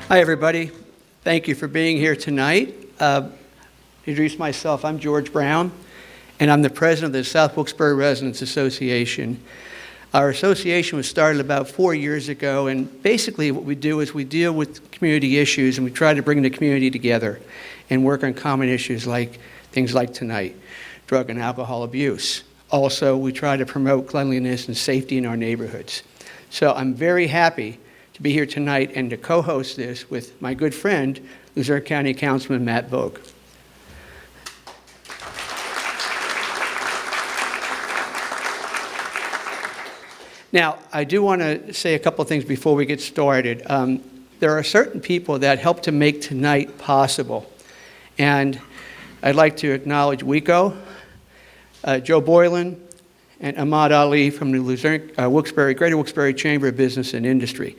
Hi, everybody. Thank you for being here tonight. Introduce myself. I'm George Brown, and I'm the president of the South Wilkes-Barre Residents Association. Our association was started about 4 years ago, and basically what we do is we deal with community issues, and we try to bring the community together and work on common issues like things like tonight, drug and alcohol abuse. Also, we try to promote cleanliness and safety in our neighborhoods. So I'm very happy to be here tonight and to co-host this with my good friend, Luzerne County Councilman Matt Vough. Now, I do want to say a couple of things before we get started. There are certain people that helped to make tonight possible. And I'd like to acknowledge Wico, Joe Boylan, and Ahmad Ali from the Luzerne, Greater Wilkes-Barre Chamber of Business and Industry.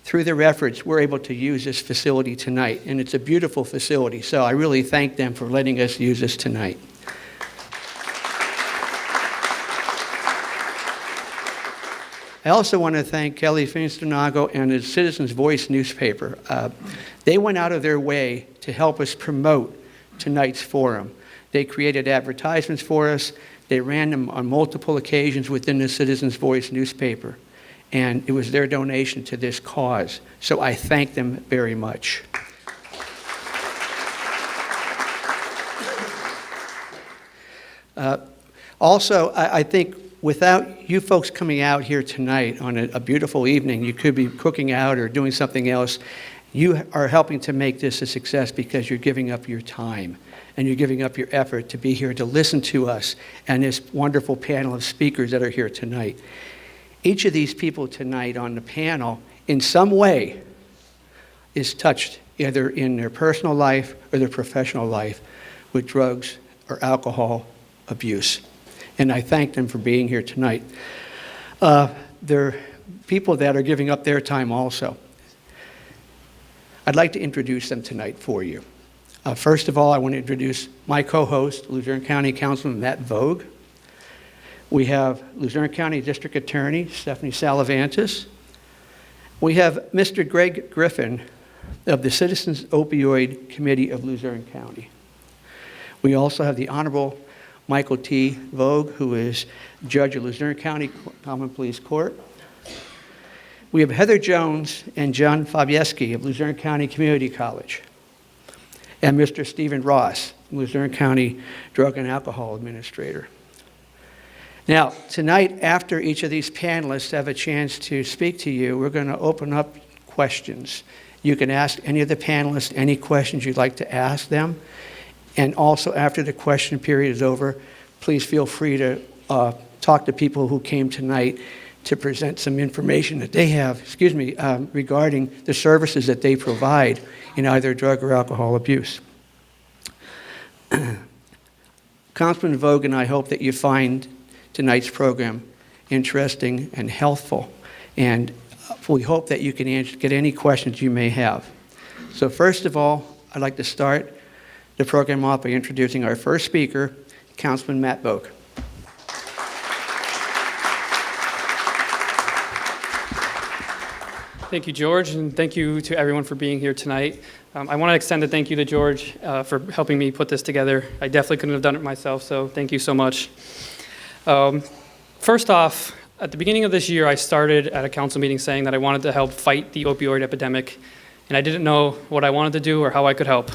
Through their efforts, we're able to use this facility tonight, and it's a beautiful facility, so I really thank them for letting us use this tonight. I also want to thank Kelly Finsternago and the Citizens Voice newspaper. They went out of their way to help us promote tonight's forum. They created advertisements for us. They ran them on multiple occasions within the Citizens Voice newspaper, and it was their donation to this cause. So I thank them very much. Also, I think without you folks coming out here tonight on a beautiful evening, you could be cooking out or doing something else. You are helping to make this a success because you're giving up your time and you're giving up your effort to be here to listen to us and this wonderful panel of speakers that are here tonight. Each of these people tonight on the panel, in some way, is touched either in their personal life or their professional life with drugs or alcohol abuse. And I thank them for being here tonight. They're people that are giving up their time also. I'd like to introduce them tonight for you. First of all, I want to introduce my co-host, Luzerne County Councilman Matt Vough. We have Luzerne County District Attorney Stephanie Salavantis. We have Mr. Greg Griffin of the Citizens Opioid Committee of Luzerne County. We also have the Honorable Michael T. Vough, who is Judge of Luzerne County Common Pleas Court. We have Heather Jones and John Fabieski of Luzerne County Community College. And Mr. Stephen Ross, Luzerne County Drug and Alcohol Administrator. Now, tonight, after each of these panelists have a chance to speak to you, we're going to open up questions. You can ask any of the panelists any questions you'd like to ask them. And also, after the question period is over, please feel free to talk to people who came tonight to present some information that they have, regarding the services that they provide in either drug or alcohol abuse. Councilman Vough and I hope that you find tonight's program interesting and healthful, and we hope that you can get any questions you may have. So first of all, I'd like to start the program off by introducing our first speaker, Councilman Matt Vough. Thank you, George, and thank you to everyone for being here tonight. I want to extend a thank you to George for helping me put this together. I definitely couldn't have done it myself, so thank you so much. First off, at the beginning of this year, I started at a council meeting saying that I wanted to help fight the opioid epidemic, and I didn't know what I wanted to do or how I could help.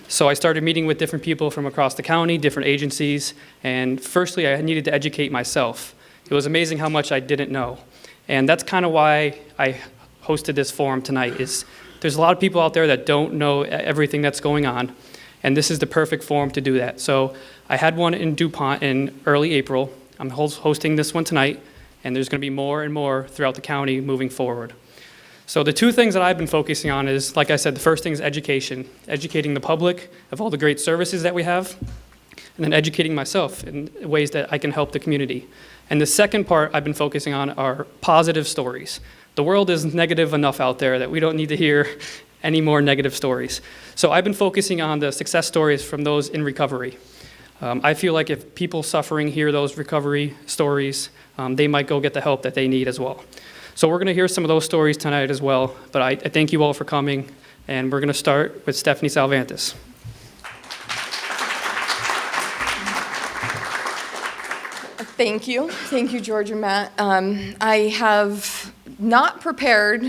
So I started meeting with different people from across the county, different agencies, and firstly, I needed to educate myself. It was amazing how much I didn't know, and that's kind of why I hosted this forum tonight. There's a lot of people out there that don't know everything that's going on, and this is the perfect forum to do that. So I had one in DuPont in early April. I'm hosting this one tonight, and there's going to be more and more throughout the county moving forward. So the two things that I've been focusing on is, like I said, the first thing is education, educating the public of all the great services that we have, and then educating myself in ways that I can help the community. And the second part I've been focusing on are positive stories. The world is negative enough out there that we don't need to hear any more negative stories. So I've been focusing on the success stories from those in recovery. I feel like if people suffering hear those recovery stories, they might go get the help that they need as well. So we're going to hear some of those stories tonight as well, but I thank you all for coming. And we're going to start with Stephanie Salvantis. Thank you. Thank you, George and Matt. I have not prepared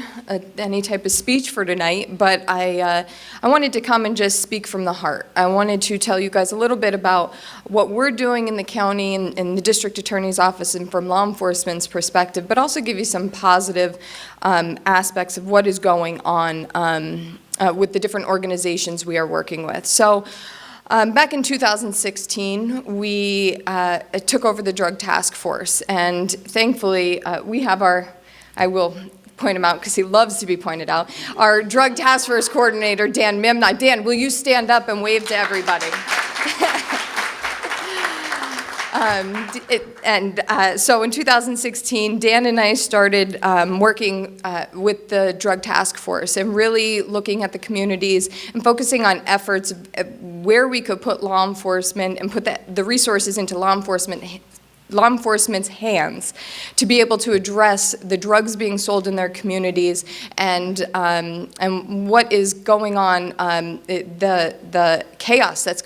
any type of speech for tonight, but I wanted to come and just speak from the heart. I wanted to tell you guys a little bit about what we're doing in the county and in the district attorney's office and from law enforcement's perspective, but also give you some positive aspects of what is going on with the different organizations we are working with. So. Back in 2016, we took over the Drug Task Force, and thankfully we have I will point him out because he loves to be pointed out, our Drug Task Force Coordinator, Dan Mimna. Dan, will you stand up and wave to everybody? So in 2016, Dan and I started working with the Drug Task Force and really looking at the communities and focusing on efforts where we could put law enforcement and put the resources into law enforcement's hands to be able to address the drugs being sold in their communities and what is going on, the chaos that's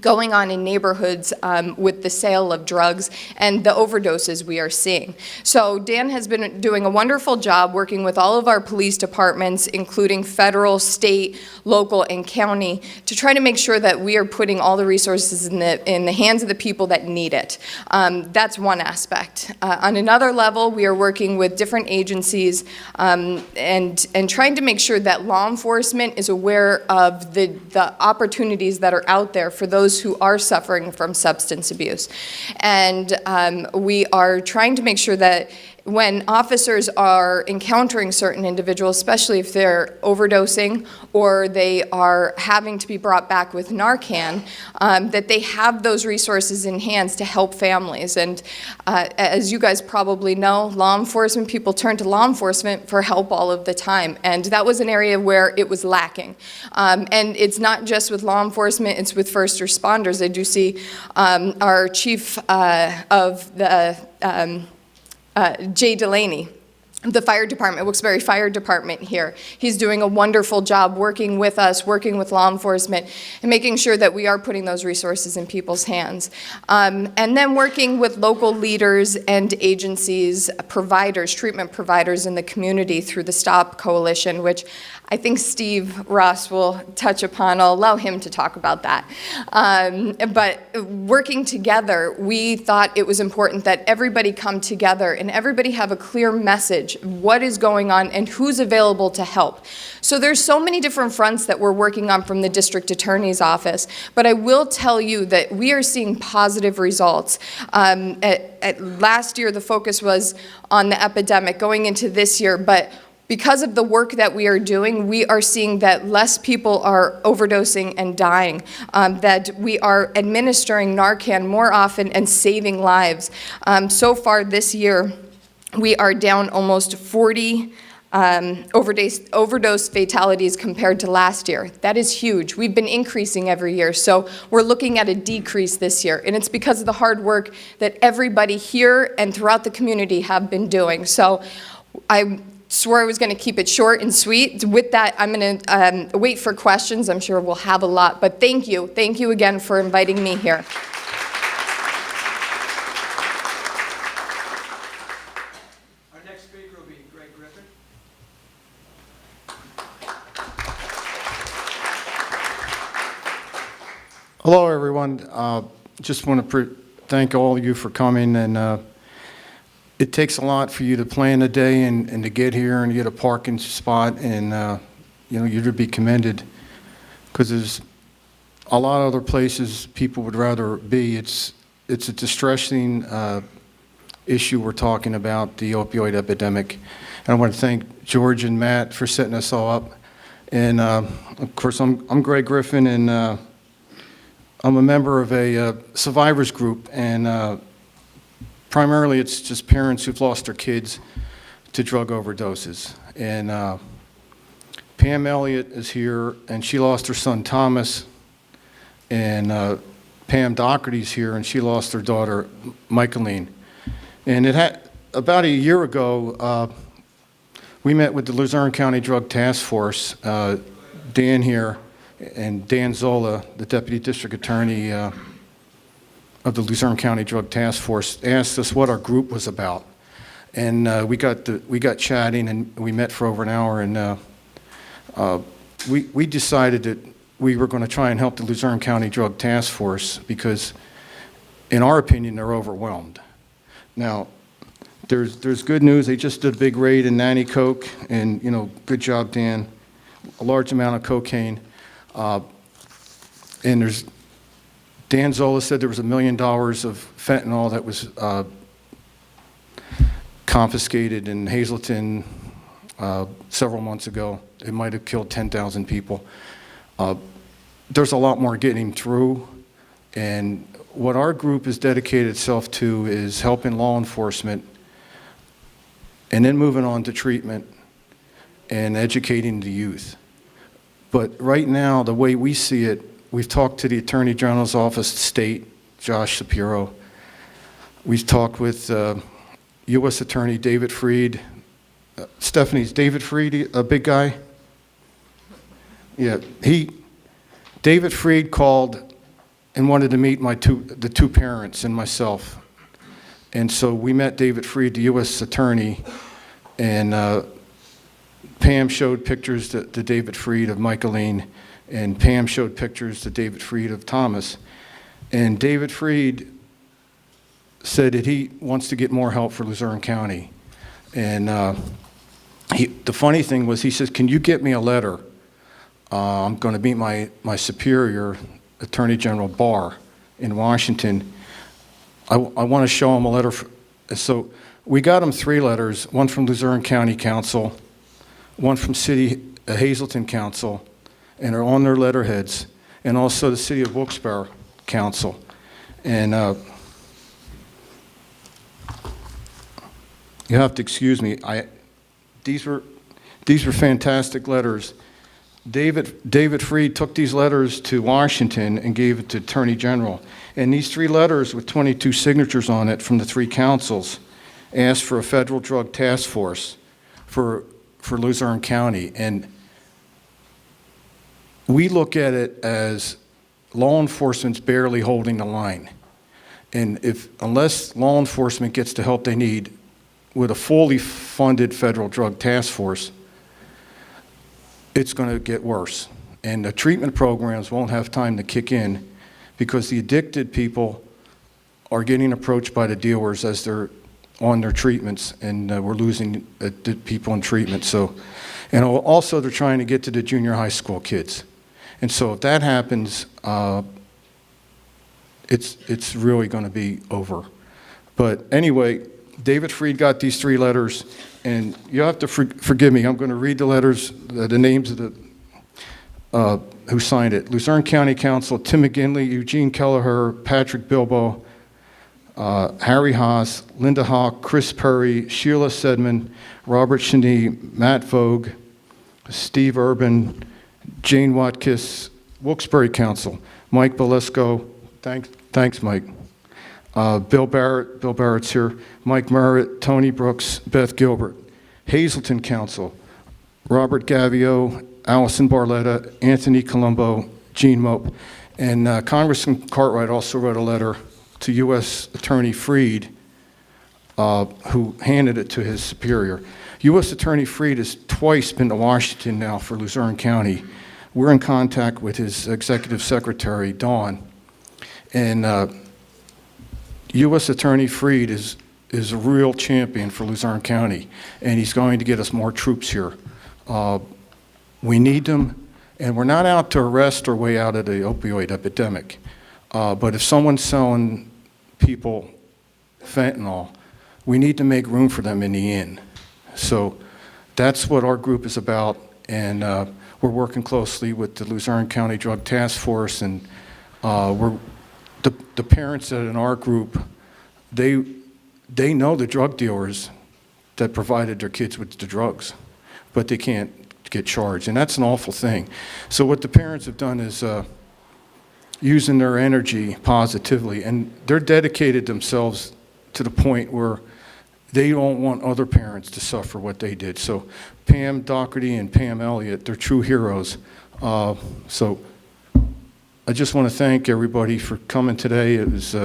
going on in neighborhoods with the sale of drugs and the overdoses we are seeing. So Dan has been doing a wonderful job working with all of our police departments, including federal, state, local, and county, to try to make sure that we are putting all the resources in the hands of the people that need it. That's one aspect. On another level, we are working with different agencies and trying to make sure that law enforcement is aware of the opportunities that are out there for those who are suffering from substance abuse. And we are trying to make sure that when officers are encountering certain individuals, especially if they're overdosing or they are having to be brought back with Narcan, that they have those resources in hands to help families. And as you guys probably know, law enforcement, people turn to law enforcement for help all of the time. And that was an area where it was lacking. And it's not just with law enforcement, it's with first responders. I do see our chief of the Jay Delaney, the fire department, Wilkes-Barre Fire Department here. He's doing a wonderful job working with us, working with law enforcement, and making sure that we are putting those resources in people's hands. And then working with local leaders and agencies, providers, treatment providers in the community through the STOP Coalition, which I think Steve Ross will touch upon. I'll allow him to talk about that. But working together, we thought it was important that everybody come together and everybody have a clear message, what is going on and who's available to help. So there's so many different fronts that we're working on from the district attorney's office, but I will tell you that we are seeing positive results. Last year, the focus was on the epidemic going into this year, but because of the work that we are doing, we are seeing that less people are overdosing and dying, that we are administering Narcan more often and saving lives. So far this year, we are down almost 40 overdose fatalities compared to last year. That is huge. We've been increasing every year, so we're looking at a decrease this year, and it's because of the hard work that everybody here and throughout the community have been doing. So I swore I was going to keep it short and sweet. With that, I'm going to wait for questions. I'm sure we'll have a lot, but thank you. Thank you again for inviting me here. Our next speaker will be Greg Griffin. Hello, everyone. Just want to thank all of you for coming, and it takes a lot for you to plan a day and to get here and get a parking spot, and you're to be commended, because there's a lot of other places people would rather be. It's a distressing issue we're talking about, the opioid epidemic. And I want to thank George and Matt for setting us all up. And of course, I'm Greg Griffin, and I'm a member of a survivors group, and primarily it's just parents who've lost their kids to drug overdoses. And Pam Elliott is here, and she lost her son Thomas, and Pam Doherty's here, and she lost her daughter Michaeline. And about a year ago, we met with the Luzerne County Drug Task Force Dan here, and Dan Zola, the Deputy District Attorney of the Luzerne County Drug Task Force, asked us what our group was about. And we got chatting, and we met for over an hour, and we decided that we were going to try and help the Luzerne County Drug Task Force because, in our opinion, they're overwhelmed. Now, there's good news. They just did a big raid in Nanny Coke, and, good job, Dan. A large amount of cocaine. And Dan Zola said there was $1 million of fentanyl that was confiscated in Hazleton several months ago. It might have killed 10,000 people. There's a lot more getting through, and what our group has dedicated itself to is helping law enforcement and then moving on to treatment and educating the youth. But right now, the way we see it, we've talked to the Attorney General's office, state, Josh Shapiro. We've talked with U.S. Attorney David Freed. Stephanie's David Freed a big guy? Yeah, David Freed called and wanted to meet the two parents and myself. And so we met David Freed, the U.S. Attorney, and Pam showed pictures to David Freed of Michaeline, and Pam showed pictures to David Freed of Thomas. And David Freed said that he wants to get more help for Luzerne County. And the funny thing was, he says, can you get me a letter? I'm going to meet my superior, Attorney General Barre in Washington. I want to show him a letter. So we got him 3 letters, one from Luzerne County Council, one from Hazleton Council, and are on their letterheads, and also the City of Wilkes-Barre Council. And you have to excuse me. These were fantastic letters. David Freed took these letters to Washington and gave it to Attorney General. And these 3 letters with 22 signatures on it from the 3 councils asked for a federal drug task force for Luzerne County. And we look at it as law enforcement's barely holding the line. And unless law enforcement gets the help they need with a fully funded federal drug task force, it's going to get worse. And the treatment programs won't have time to kick in because the addicted people are getting approached by the dealers as they're on their treatments, and we're losing people in treatment. So, and also they're trying to get to the junior high school kids. And so if that happens, it's really going to be over. But anyway, David Freed got these 3 letters, and you have to forgive me. I'm going to read the letters, the names of the who signed it. Luzerne County Council: Tim McGinley, Eugene Kelleher, Patrick Bilbo, Harry Haas, Linda Hawk, Chris Perry, Sheila Sedman, Robert Cheney, Matt Vogue, Steve Urban, Jane Watkis, Wilkes-Barre Council, Mike Belisco, thanks Mike, Bill Barrett's here, Mike Merritt, Tony Brooks, Beth Gilbert, Hazleton Council, Robert Gavio, Allison Barletta, Anthony Colombo, Gene Mope, and Congressman Cartwright also wrote a letter to U.S. Attorney Freed, who handed it to his superior. U.S. Attorney Freed has twice been to Washington now for Luzerne County. We're in contact with his executive secretary, Dawn, and U.S. Attorney Freed is a real champion for Luzerne County, and he's going to get us more troops here. We need them, and we're not out to arrest our way out of the opioid epidemic. But if someone's selling people fentanyl, we need to make room for them in the inn. So that's what our group is about, and we're working closely with the Luzerne County Drug Task Force, and the parents that are in our group, they know the drug dealers that provided their kids with the drugs, but they can't get charged, and that's an awful thing. So what the parents have done is using their energy positively, and they're dedicated themselves to the point where they don't want other parents to suffer what they did. So Pam Doherty and Pam Elliott, they're true heroes. So I just want to thank everybody for coming today. It was,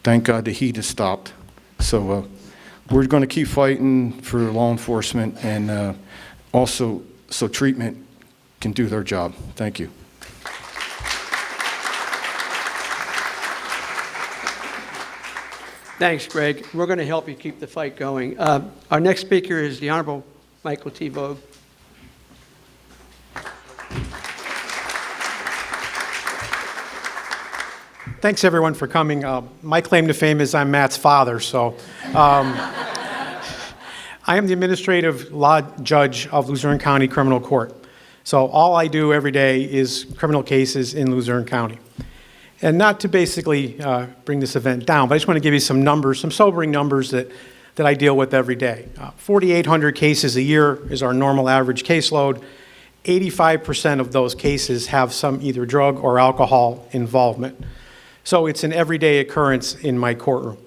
thank God the heat has stopped. So we're going to keep fighting for law enforcement and also so treatment can do their job. Thank you. Thanks, Greg. We're going to help you keep the fight going. Our next speaker is the Honorable Michael T. Vough. Thanks, everyone, for coming. My claim to fame is I'm Matt's father, so I am the administrative law judge of Luzerne County Criminal Court. So all I do every day is criminal cases in Luzerne County. And not to basically bring this event down, but I just want to give you some numbers, some sobering numbers that I deal with every day. 4,800 cases a year is our normal average caseload. 85% of those cases have some either drug or alcohol involvement. So it's an everyday occurrence in my courtroom.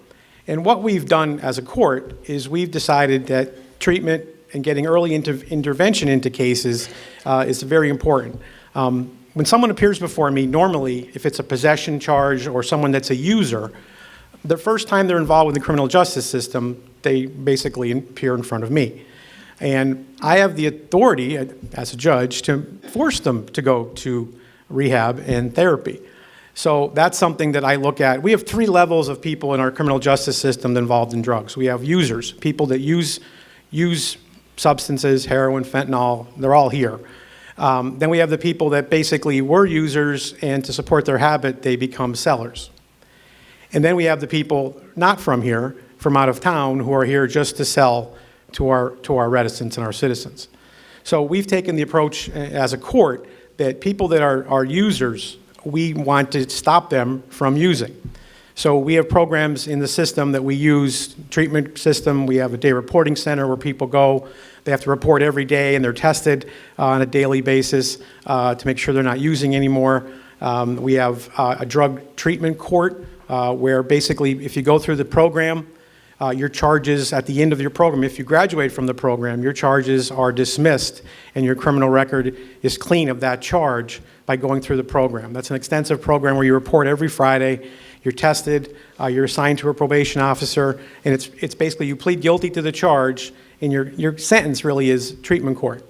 And what we've done as a court is we've decided that treatment and getting early intervention into cases is very important. When someone appears before me, normally, if it's a possession charge or someone that's a user, the first time they're involved with the criminal justice system, they basically appear in front of me. And I have the authority, as a judge, to force them to go to rehab and therapy. So that's something that I look at. We have 3 levels of people in our criminal justice system involved in drugs. We have users, people that use substances, heroin, fentanyl, they're all here. Then we have the people that basically were users, and to support their habit, they become sellers. And then we have the people not from here, from out of town, who are here just to sell to our residents and our citizens. So we've taken the approach as a court that people that are users, we want to stop them from using. So we have programs in the system that we use, treatment system. We have a day reporting center where people go. They have to report every day, and they're tested on a daily basis to make sure they're not using anymore. We have a drug treatment court where basically if you go through the program, your charges at the end of your program, if you graduate from the program, your charges are dismissed and your criminal record is clean of that charge by going through the program. That's an extensive program where you report every Friday. You're tested, you're assigned to a probation officer, and it's basically you plead guilty to the charge, and your sentence really is treatment court.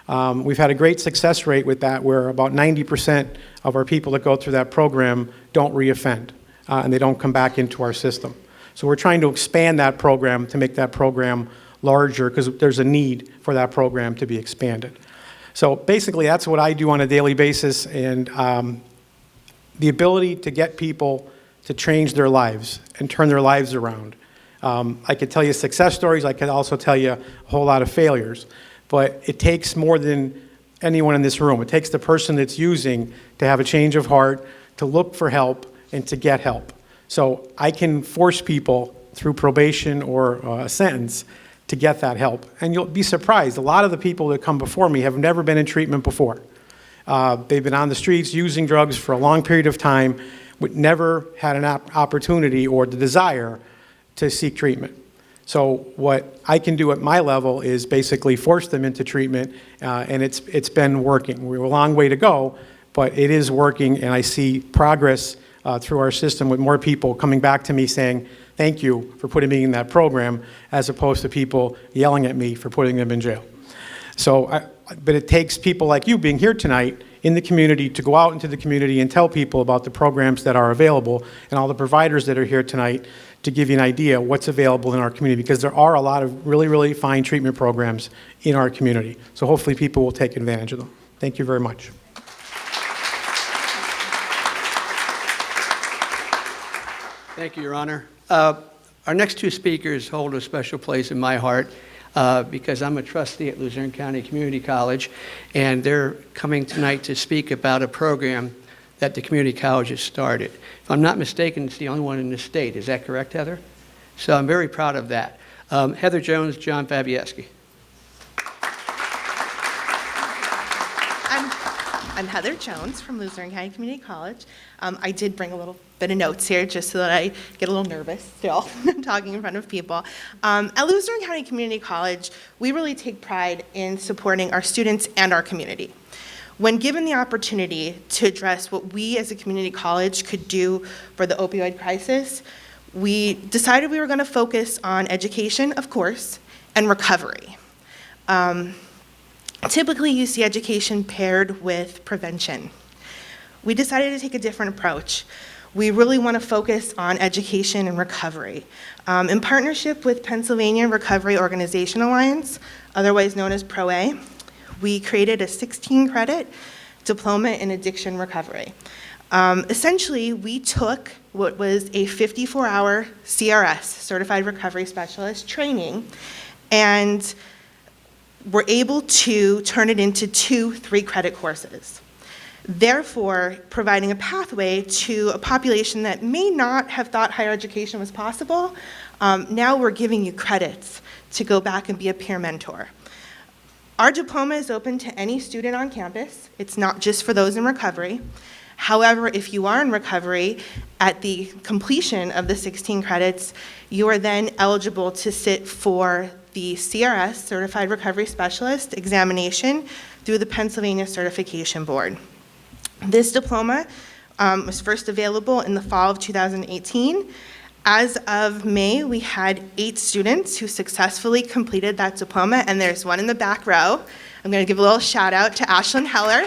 We've had a great success rate with that, where about 90% of our people that go through that program don't reoffend, and they don't come back into our system. So we're trying to expand that program to make that program larger, because there's a need for that program to be expanded. So basically, that's what I do on a daily basis, and the ability to get people to change their lives and turn their lives around. I could tell you success stories. I could also tell you a whole lot of failures. But it takes more than anyone in this room. It takes the person that's using to have a change of heart, to look for help, and to get help. So I can force people through probation or a sentence to get that help. And you'll be surprised. A lot of the people that come before me have never been in treatment before. They've been on the streets using drugs for a long period of time, but never had an opportunity or the desire to seek treatment. So what I can do at my level is basically force them into treatment, and it's been working. We have a long way to go, but it is working, and I see progress through our system with more people coming back to me saying, thank you for putting me in that program, as opposed to people yelling at me for putting them in jail. So, but it takes people like you being here tonight in the community to go out into the community and tell people about the programs that are available, and all the providers that are here tonight to give you an idea what's available in our community, because there are a lot of really, really fine treatment programs in our community. So hopefully people will take advantage of them. Thank you very much. Thank you, Your Honor. Our next 2 speakers hold a special place in my heart because I'm a trustee at Luzerne County Community College, and they're coming tonight to speak about a program that the community college has started. If I'm not mistaken, it's the only one in the state. Is that correct, Heather? So I'm very proud of that. Heather Jones, John Fabieski. I'm Heather Jones from Luzerne County Community College. I did bring a little bit of notes here just so that I get a little nervous still talking in front of people. At Luzerne County Community College, we really take pride in supporting our students and our community. When given the opportunity to address what we as a community college could do for the opioid crisis, we decided we were going to focus on education, of course, and recovery. Typically, you see education paired with prevention. We decided to take a different approach. We really want to focus on education and recovery. In partnership with Pennsylvania Recovery Organization Alliance, otherwise known as PRO-A, we created a 16-credit diploma in addiction recovery. Essentially, we took what was a 54-hour CRS, Certified Recovery Specialist, training, and were able to turn it into 2 3-credit courses, therefore providing a pathway to a population that may not have thought higher education was possible. Now we're giving you credits to go back and be a peer mentor. Our diploma is open to any student on campus. It's not just for those in recovery. However, if you are in recovery, at the completion of the 16 credits, you are then eligible to sit for the CRS, Certified Recovery Specialist, examination through the Pennsylvania Certification Board. This diploma was first available in the fall of 2018. As of May, we had 8 students who successfully completed that diploma, and there's one in the back row. I'm going to give a little shout out to Ashlyn Heller.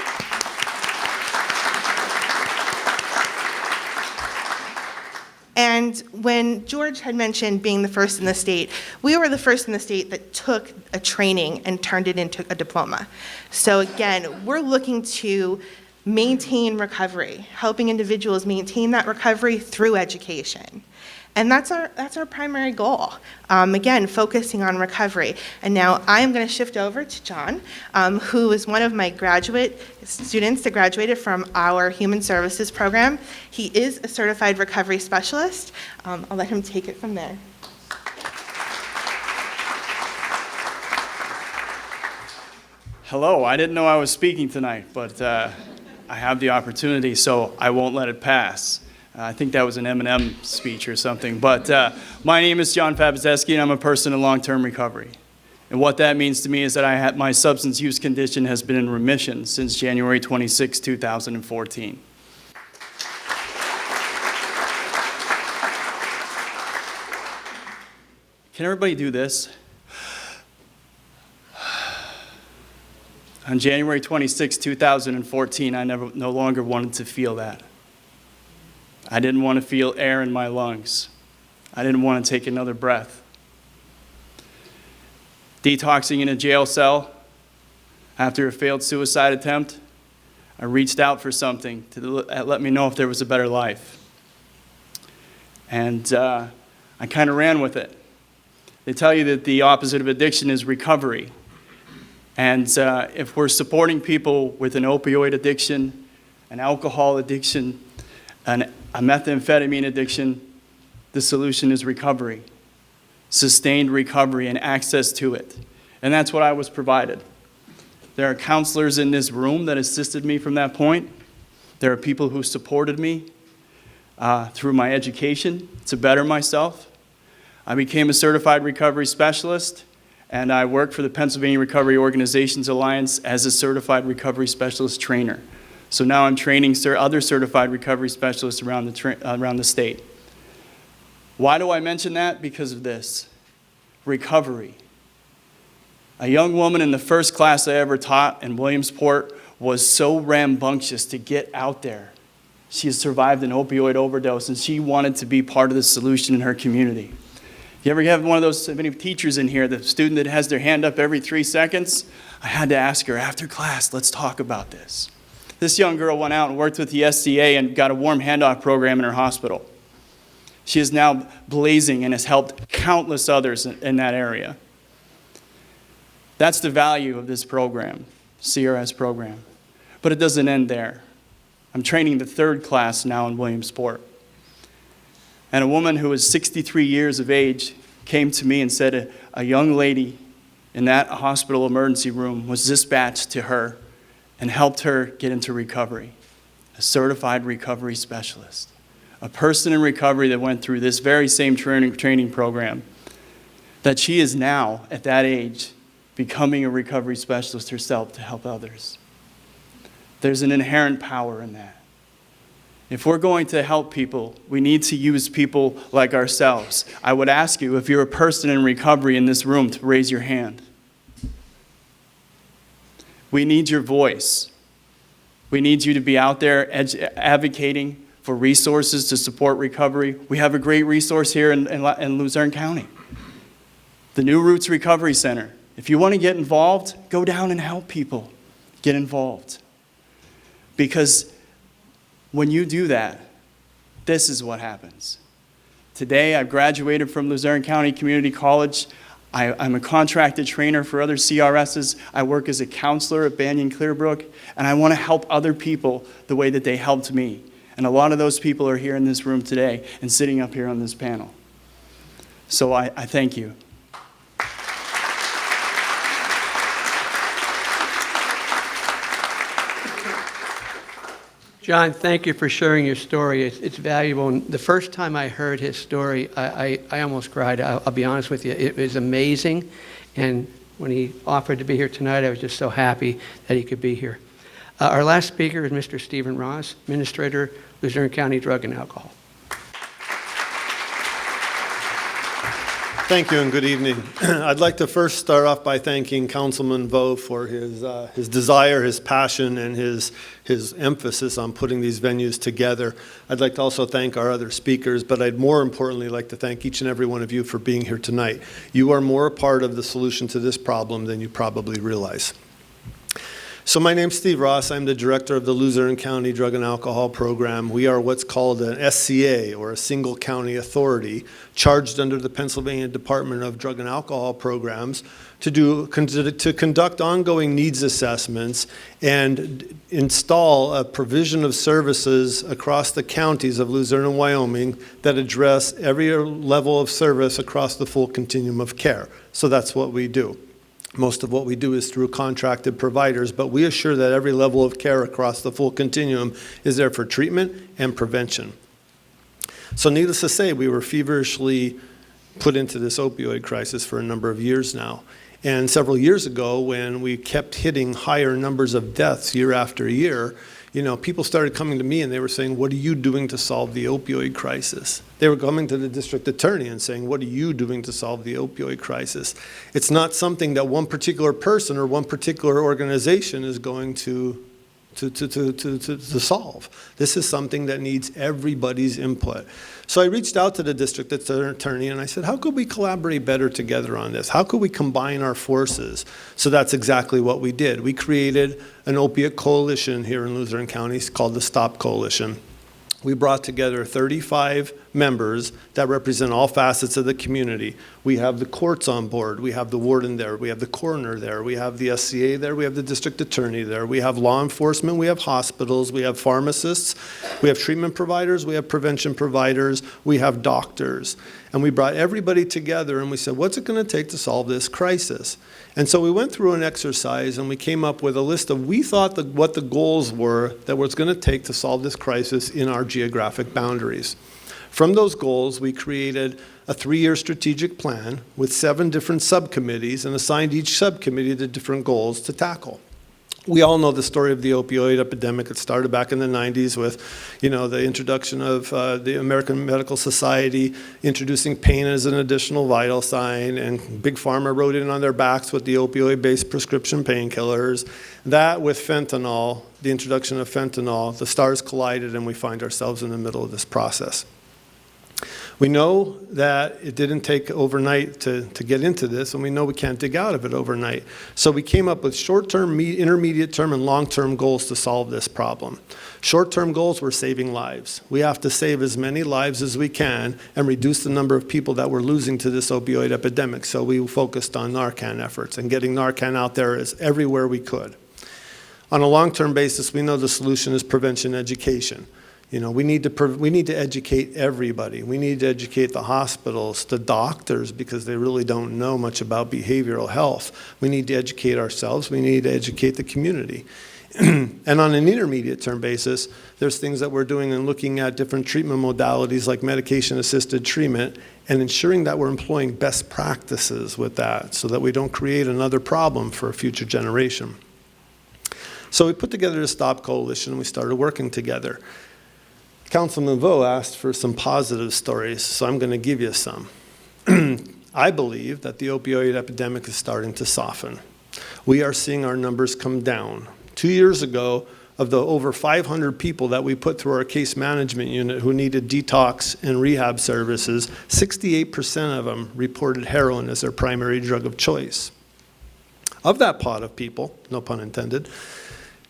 And when George had mentioned being the first in the state, we were the first in the state that took a training and turned it into a diploma. So again, we're looking to maintain recovery, helping individuals maintain that recovery through education. And that's our primary goal. Again, focusing on recovery. And now I am going to shift over to John, who is one of my graduate students that graduated from our Human Services program. He is a certified recovery specialist. I'll let him take it from there. Hello, I didn't know I was speaking tonight, but I have the opportunity, so I won't let it pass. I think that was an Eminem speech or something. But my name is John Fabizeski, and I'm a person in long-term recovery. And what that means to me is that my substance use condition has been in remission since January 26, 2014. Can everybody do this? On January 26, 2014, I no longer wanted to feel that. I didn't want to feel air in my lungs. I didn't want to take another breath. Detoxing in a jail cell after a failed suicide attempt, I reached out for something to let me know if there was a better life. And I kind of ran with it. They tell you that the opposite of addiction is recovery. And if we're supporting people with an opioid addiction, an alcohol addiction, a methamphetamine addiction, the solution is recovery, sustained recovery and access to it. And that's what I was provided. There are counselors in this room that assisted me from that point. There are people who supported me through my education to better myself. I became a certified recovery specialist, and I worked for the Pennsylvania Recovery Organizations Alliance as a certified recovery specialist trainer. So now I'm training other certified recovery specialists around the state. Why do I mention that? Because of this. Recovery. A young woman in the first class I ever taught in Williamsport was so rambunctious to get out there. She has survived an opioid overdose, and she wanted to be part of the solution in her community. You ever have one of those many teachers in here, the student that has their hand up every 3 seconds? I had to ask her, after class, let's talk about this. This young girl went out and worked with the SCA and got a warm handoff program in her hospital. She is now blazing and has helped countless others in that area. That's the value of this program, CRS program. But it doesn't end there. I'm training the 3rd class now in Williamsport. And a woman who was 63 years of age came to me and said a young lady in that hospital emergency room was dispatched to her and helped her get into recovery. A certified recovery specialist. A person in recovery that went through this very same training program. That she is now, at that age, becoming a recovery specialist herself to help others. There's an inherent power in that. If we're going to help people, we need to use people like ourselves. I would ask you, if you're a person in recovery in this room, to raise your hand. We need your voice. We need you to be out there advocating for resources to support recovery. We have a great resource here in Luzerne County. The New Roots Recovery Center. If you want to get involved, go down and help people get involved. Because when you do that, this is what happens. Today, I've graduated from Luzerne County Community College. I'm a contracted trainer for other CRSs. I work as a counselor at Banyan Clearbrook, and I want to help other people the way that they helped me. And a lot of those people are here in this room today and sitting up here on this panel. So I thank you. John, thank you for sharing your story. It's valuable. And the first time I heard his story, I almost cried. I'll be honest with you. It was amazing. And when he offered to be here tonight, I was just so happy that he could be here. Our last speaker is Mr. Stephen Ross, Administrator, Luzerne County Drug and Alcohol. Thank you and good evening. I'd like to first start off by thanking Councilman Vough for his desire, his passion, and his emphasis on putting these venues together. I'd like to also thank our other speakers, but I'd more importantly like to thank each and every one of you for being here tonight. You are more a part of the solution to this problem than you probably realize. So my name's Steve Ross. I'm the director of the Luzerne County Drug and Alcohol Program. We are what's called an SCA, or a single county authority, charged under the Pennsylvania Department of Drug and Alcohol Programs to conduct ongoing needs assessments and install a provision of services across the counties of Luzerne and Wyoming that address every level of service across the full continuum of care. So that's what we do. Most of what we do is through contracted providers, but we assure that every level of care across the full continuum is there for treatment and prevention. So needless to say, we were feverishly put into this opioid crisis for a number of years now. And several years ago, when we kept hitting higher numbers of deaths year after year, people started coming to me and they were saying, what are you doing to solve the opioid crisis? They were coming to the district attorney and saying, what are you doing to solve the opioid crisis? It's not something that one particular person or one particular organization is going to solve. This is something that needs everybody's input. So I reached out to the district attorney and I said, how could we collaborate better together on this? How could we combine our forces? So that's exactly what we did. We created an opiate coalition here in Luzerne County called the Stop Coalition. We brought together 35 members that represent all facets of the community. We have the courts on board. We have the warden there. We have the coroner there. We have the SCA there. We have the district attorney there. We have law enforcement. We have hospitals. We have pharmacists. We have treatment providers. We have prevention providers. We have doctors. And we brought everybody together and we said, what's it going to take to solve this crisis? And so we went through an exercise and we came up with a list of, we thought what the goals were that was going to take to solve this crisis in our geographic boundaries. From those goals, we created a 3-year strategic plan with 7 different subcommittees and assigned each subcommittee the different goals to tackle. We all know the story of the opioid epidemic. It started back in the 90s with, the introduction of the American Medical Society introducing pain as an additional vital sign, and Big Pharma rode in on their backs with the opioid-based prescription painkillers. That with fentanyl, the introduction of fentanyl, the stars collided and we find ourselves in the middle of this process. We know that it didn't take overnight to get into this, and we know we can't dig out of it overnight. So we came up with short-term, intermediate-term, and long-term goals to solve this problem. Short-term goals were saving lives. We have to save as many lives as we can and reduce the number of people that we're losing to this opioid epidemic. So we focused on Narcan efforts and getting Narcan out there as everywhere we could. On a long-term basis, we know the solution is prevention education. We need to educate everybody. We need to educate the hospitals, the doctors, because they really don't know much about behavioral health. We need to educate ourselves. We need to educate the community. And on an intermediate term basis, there's things that we're doing and looking at different treatment modalities like medication-assisted treatment and ensuring that we're employing best practices with that so that we don't create another problem for a future generation. So we put together a Stop Coalition, and we started working together. Councilman Vough asked for some positive stories, so I'm going to give you some. I believe that the opioid epidemic is starting to soften. We are seeing our numbers come down. 2 years ago, of the over 500 people that we put through our case management unit who needed detox and rehab services, 68% of them reported heroin as their primary drug of choice. Of that pot of people, no pun intended,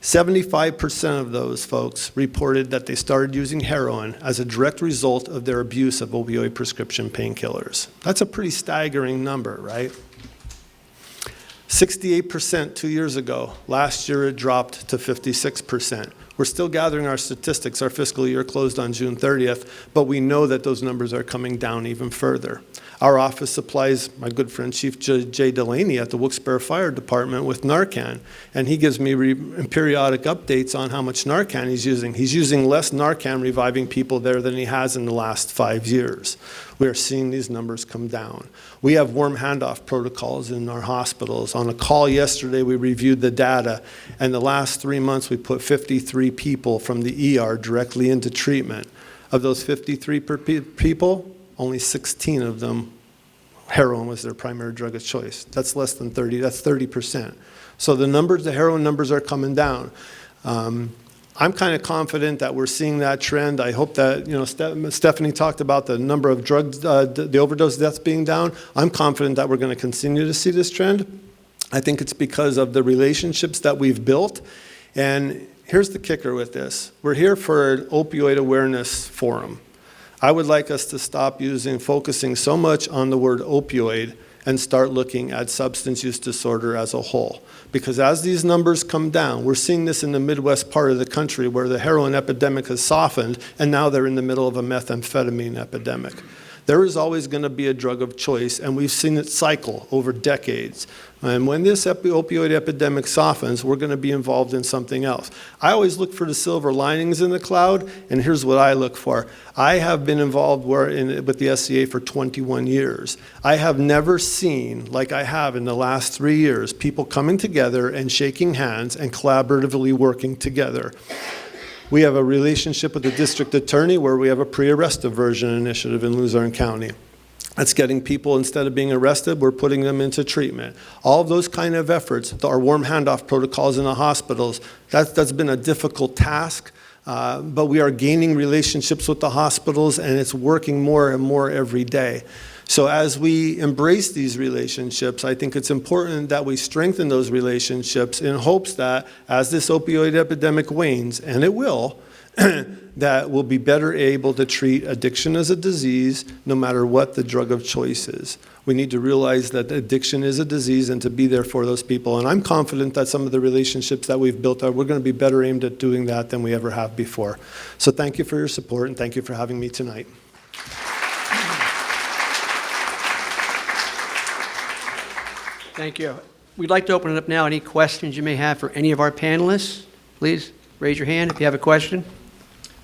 75% of those folks reported that they started using heroin as a direct result of their abuse of opioid prescription painkillers. That's a pretty staggering number, right? 68% 2 years ago. Last year it dropped to 56%. We're still gathering our statistics. Our fiscal year closed on June 30th, but we know that those numbers are coming down even further. Our office supplies my good friend Chief Jay Delaney at the Wilkes-Barre Fire Department with Narcan, and he gives me periodic updates on how much Narcan he's using. He's using less Narcan reviving people there than he has in the last 5 years. We are seeing these numbers come down. We have warm handoff protocols in our hospitals. On a call yesterday, we reviewed the data, and the last 3 months we put 53 people from the ER directly into treatment. Of those 53 people, only 16 of them, heroin was their primary drug of choice. That's less than 30, that's 30%. So the numbers, the heroin numbers are coming down. I'm kind of confident that we're seeing that trend. I hope that, Stephanie talked about the number of drugs, the overdose deaths being down. I'm confident that we're going to continue to see this trend. I think it's because of the relationships that we've built. And here's the kicker with this. We're here for an opioid awareness forum. I would like us to stop focusing so much on the word opioid and start looking at substance use disorder as a whole. Because as these numbers come down, we're seeing this in the Midwest part of the country where the heroin epidemic has softened, and now they're in the middle of a methamphetamine epidemic. There is always going to be a drug of choice, and we've seen it cycle over decades. And when this opioid epidemic softens, we're going to be involved in something else. I always look for the silver linings in the cloud, and here's what I look for. I have been involved with the SCA for 21 years. I have never seen, like I have in the last 3 years, people coming together and shaking hands and collaboratively working together. We have a relationship with the district attorney where we have a pre-arrest diversion initiative in Luzerne County. That's getting people, instead of being arrested, we're putting them into treatment. All of those kind of efforts, our warm handoff protocols in the hospitals, that's been a difficult task, but we are gaining relationships with the hospitals, and it's working more and more every day. So as we embrace these relationships, I think it's important that we strengthen those relationships in hopes that as this opioid epidemic wanes, and it will, that we'll be better able to treat addiction as a disease no matter what the drug of choice is. We need to realize that addiction is a disease and to be there for those people. And I'm confident that some of the relationships that we've built we're going to be better aimed at doing that than we ever have before. So thank you for your support, and thank you for having me tonight. Thank you. We'd like to open it up now. Any questions you may have for any of our panelists? Please raise your hand if you have a question.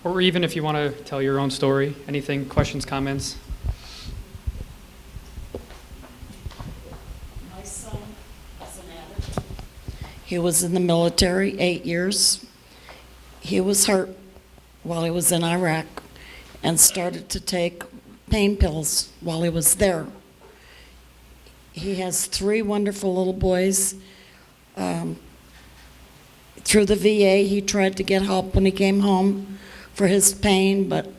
Or even if you want to tell your own story, anything, questions, comments? My son is an addict. He was in the military 8 years. He was hurt while he was in Iraq and started to take pain pills while he was there. He has 3 wonderful little boys. Through the VA, he tried to get help when he came home for his pain, but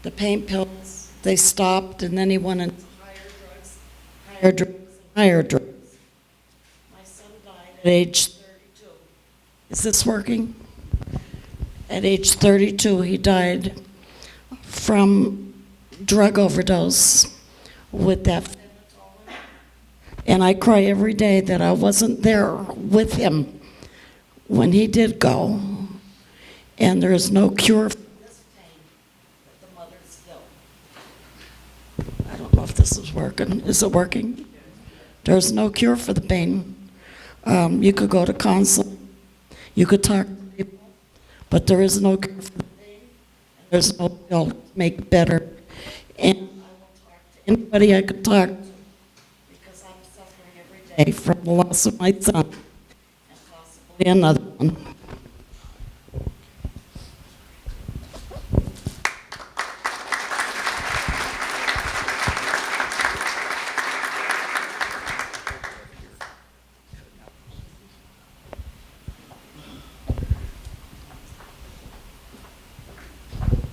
the pain pills, they stopped, and then he went into higher drugs. My son died at age 32. Is this working? At age 32, he died from drug overdose with that. And I cry every day that I wasn't there with him when he did go. And there is no cure for this pain that the mothers feel. I don't know if this is working. Is it working? There's no cure for the pain. You could go to counseling. You could talk to people. But there is no cure for the pain. There's no pill to make it better. And I will talk to anybody I could talk to, because I'm suffering every day from the loss of my son and possibly another one.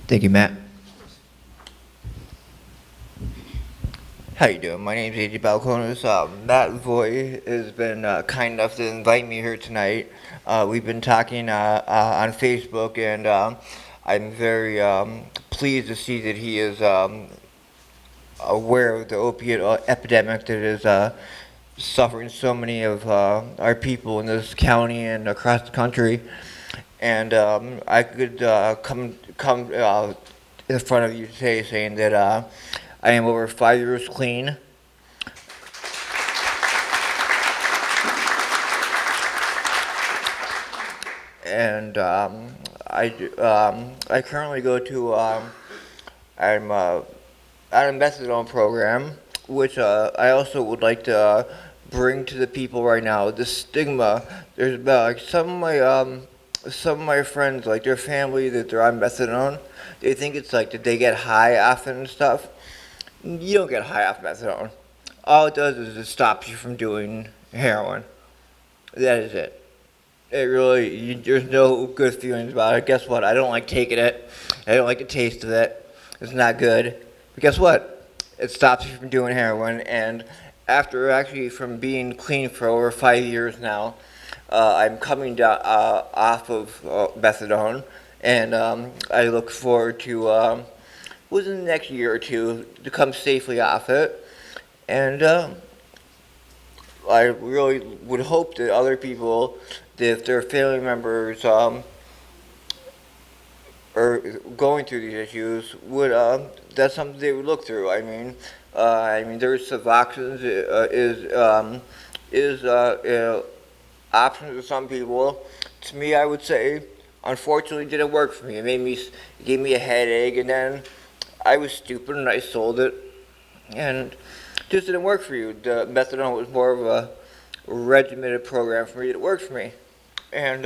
Thank you, Matt. How you doing? My name's AJ Balcones. Matt Voy has been kind enough to invite me here tonight. We've been talking on Facebook, and I'm very pleased to see that he is aware of the opiate epidemic that is suffering so many of our people in this county and across the country. And I could come in front of you today saying that I am over 5 years clean. And I currently go to I'm on a methadone program, which I also would like to bring to the people right now. The stigma. There's about some of my friends, like their family, that they're on methadone. They think it's like that they get high off it and stuff. You don't get high off methadone. All it does is it stops you from doing heroin. That is it. It really, there's no good feelings about it. Guess what? I don't like taking it. I don't like the taste of it. It's not good. But guess what? It stops you from doing heroin. And after actually from being clean for over 5 years now, I'm coming down off of methadone, and I look forward to within the next year or two to come safely off it. And I really would hope that other people, that if their family members are going through these issues, would that's something they would look through. I mean, there's Suboxone is options to some people. To me, I would say, unfortunately, didn't work for me. It gave me a headache, and then I was stupid and I sold it, and it just didn't work for you. The methadone was more of a regimented program for me. It worked for me, and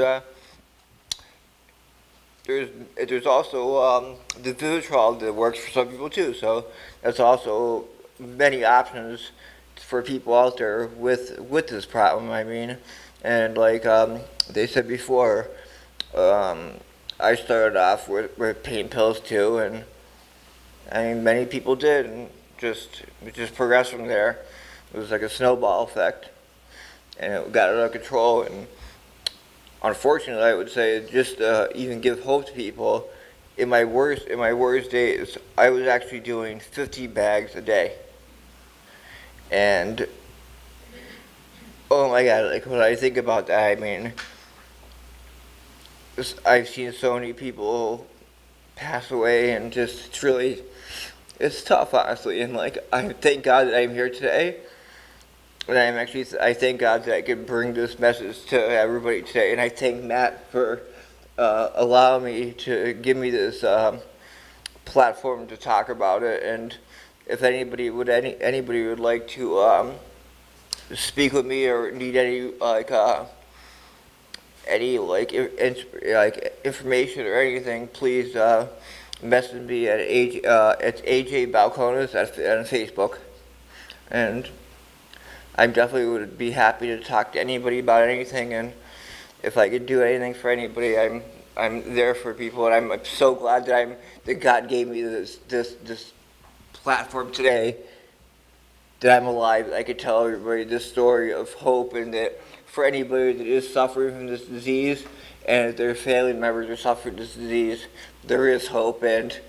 there's also the Vivitrol that works for some people too. So that's also many options for people out there with this problem. I mean. And like they said before, I started off with pain pills too, and I mean many people did, and it just progressed from there. It was like a snowball effect, and it got out of control. And unfortunately, I would say just even give hope to people. In my worst days, I was actually doing 50 bags a day, and oh my God, like when I think about that, I mean, I've seen so many people pass away, and just, it's tough, honestly. And like, I thank God that I'm here today. And I thank God that I can bring this message to everybody today. And I thank Matt for allowing me to give me this platform to talk about it. And if anybody would like to speak with me or need any information or anything, please message me at it's AJ Balcones on Facebook, and I definitely would be happy to talk to anybody about anything. And if I could do anything for anybody, I'm there for people, and I'm so glad that God gave me this platform today, that I'm alive. I could tell everybody this story of hope, and that for anybody that is suffering from this disease, and if their family members are suffering this disease, there is hope, and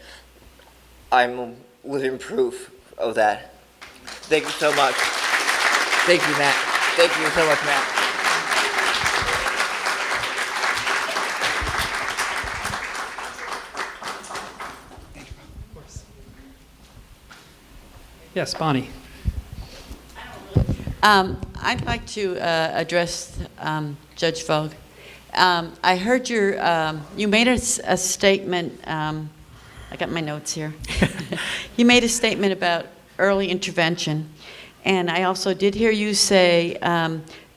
I'm living proof of that. Thank you so much. Thank you, Matt. Thank you so much, Matt. Yes, Bonnie. I'd like to address Judge Vough. I heard you made a statement, I got my notes here. You made a statement about early intervention, and I also did hear you say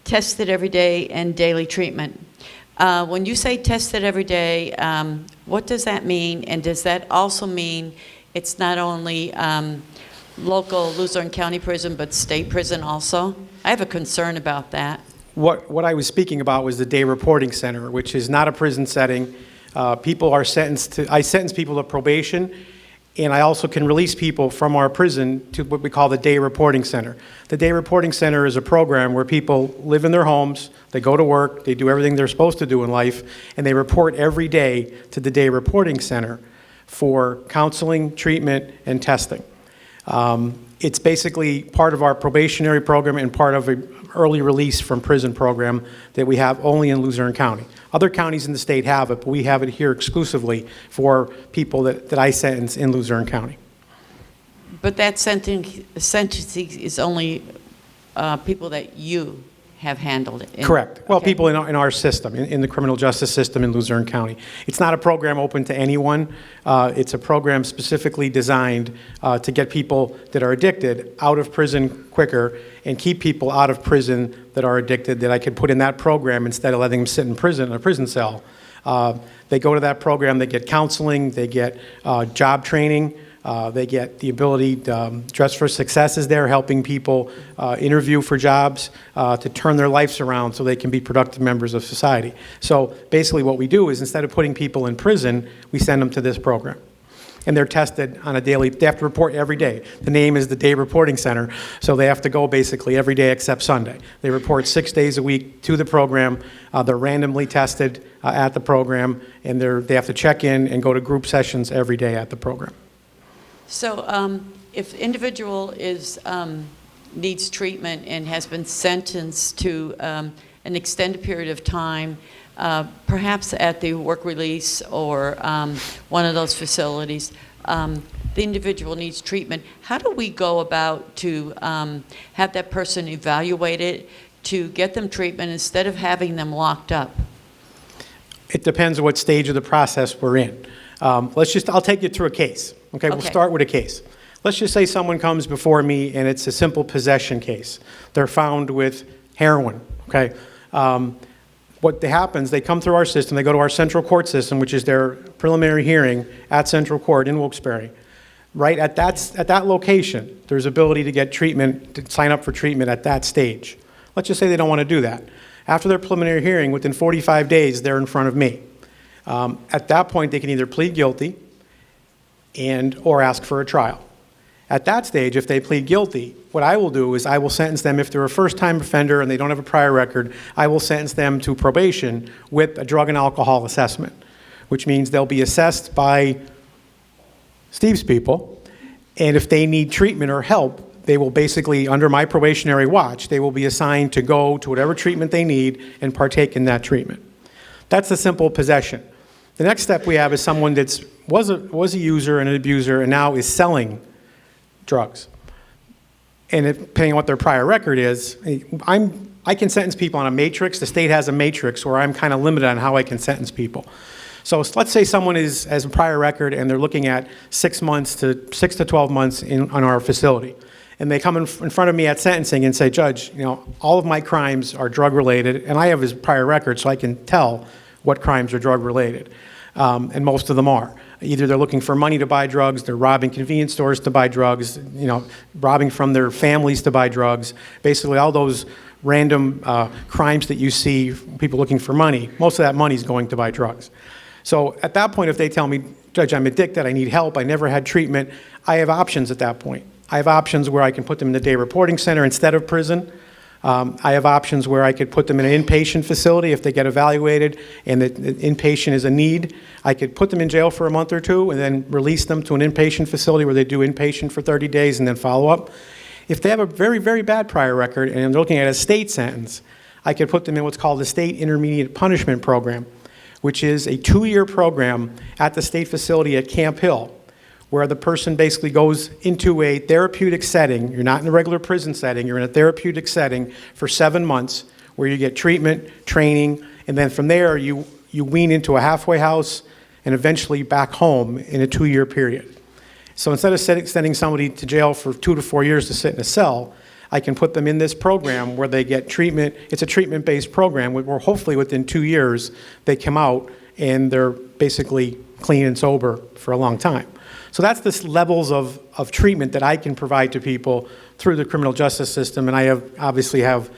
tested every day and daily treatment. When you say tested every day, what does that mean? And does that also mean it's not only local Luzerne County prison, but state prison also? I have a concern about that. What I was speaking about was the day reporting center, which is not a prison setting. People are sentenced to, I sentence people to probation, and I also can release people from our prison to what we call the Day Reporting Center. The Day Reporting Center is a program where people live in their homes, they go to work, they do everything they're supposed to do in life, and they report every day to the Day Reporting Center for counseling, treatment, and testing. It's basically part of our probationary program and part of an early release from prison program that we have only in Luzerne County. Other counties in the state have it, but we have it here exclusively for people that I sentence in Luzerne County. But that sentencing is only people that you have handled it. Correct. Well, Okay. people in our system, in the criminal justice system in Luzerne County. It's not a program open to anyone. It's a program specifically designed to get people that are addicted out of prison quicker and keep people out of prison that are addicted that I could put in that program instead of letting them sit in prison, in a prison cell. They go to that program, they get counseling, they get job training, they get the ability, Dress for Success is there, helping people interview for jobs to turn their lives around so they can be productive members of society. So basically what we do is instead of putting people in prison, we send them to this program. And they're tested on a daily, they have to report every day. The name is the Day Reporting Center, so they have to go basically every day except Sunday. They report 6 days a week to the program. They're randomly tested at the program, and they have to check in and go to group sessions every day at the program. So if individual needs treatment and has been sentenced to an extended period of time, perhaps at the work release or one of those facilities, the individual needs treatment, how do we go about to have that person evaluated to get them treatment instead of having them locked up? It depends on what stage of the process we're in. I'll take you through a case. Okay, we'll start with a case. Let's just say someone comes before me and it's a simple possession case. They're found with heroin, okay? What happens, they come through our system, they go to our central court system, which is their preliminary hearing at central court in Wilkes-Barre. Right at that location, there's ability to get treatment, to sign up for treatment at that stage. Let's just say they don't want to do that. After their preliminary hearing, within 45 days, they're in front of me. At that point, they can either plead guilty or ask for a trial. At that stage, if they plead guilty, what I will do is I will sentence them, if they're a first-time offender and they don't have a prior record, I will sentence them to probation with a drug and alcohol assessment, which means they'll be assessed by Steve's people, and if they need treatment or help, they will basically, under my probationary watch, they will be assigned to go to whatever treatment they need and partake in that treatment. That's the simple possession. The next step we have is someone that was a user and an abuser and now is selling drugs. And depending on what their prior record is, I can sentence people on a matrix. The state has a matrix where I'm kind of limited on how I can sentence people. So let's say someone has a prior record and they're looking at 6 to 12 months on our facility. And they come in front of me at sentencing and say, Judge, all of my crimes are drug related, and I have his prior record so I can tell what crimes are drug related. And most of them are. Either they're looking for money to buy drugs, they're robbing convenience stores to buy drugs, robbing from their families to buy drugs. Basically all those random crimes that you see, people looking for money, most of that money is going to buy drugs. So at that point, if they tell me, Judge, I'm addicted, I need help, I never had treatment, I have options at that point. I have options where I can put them in the Day Reporting Center instead of prison. I have options where I could put them in an inpatient facility if they get evaluated and the inpatient is a need. I could put them in jail for a month or two and then release them to an inpatient facility where they do inpatient for 30 days and then follow up. If they have a very, very bad prior record and they're looking at a state sentence, I could put them in what's called the State Intermediate Punishment Program, which is a 2-year program at the state facility at Camp Hill, where the person basically goes into a therapeutic setting. You're not in a regular prison setting, you're in a therapeutic setting for 7 months where you get treatment, training, and then from there you wean into a halfway house and eventually back home in a 2-year period. So instead of sending somebody to jail for 2 to 4 years to sit in a cell, I can put them in this program where they get treatment. It's a treatment-based program where hopefully within 2 years they come out and they're basically clean and sober for a long time. So that's the levels of treatment that I can provide to people through the criminal justice system, and I obviously have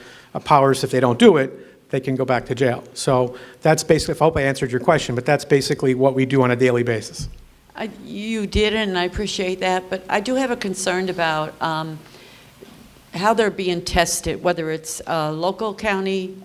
powers if they don't do it, they can go back to jail. So that's basically, I hope I answered your question, but that's basically what we do on a daily basis. You did, and I appreciate that, but I do have a concern about how they're being tested, whether it's local county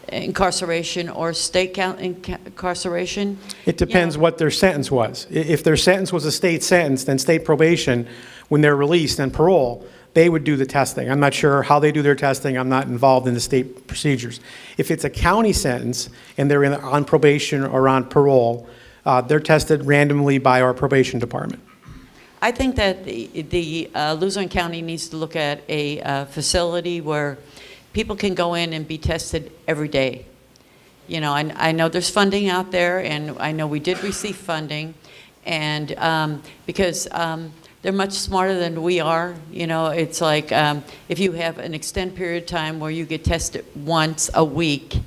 incarceration or state incarceration. It depends what their sentence was. If their sentence was a state sentence, then state probation, when they're released and parole, they would do the testing. I'm not sure how they do their testing. I'm not involved in the state procedures. If it's a county sentence and they're on probation or on parole, they're tested randomly by our probation department. I think that the Luzerne County needs to look at a facility where people can go in and be tested every day. You know, I know there's funding out there, and I know we did receive funding, and because they're much smarter than we are. You know, it's like if you have an extended period of time where you get tested once a week,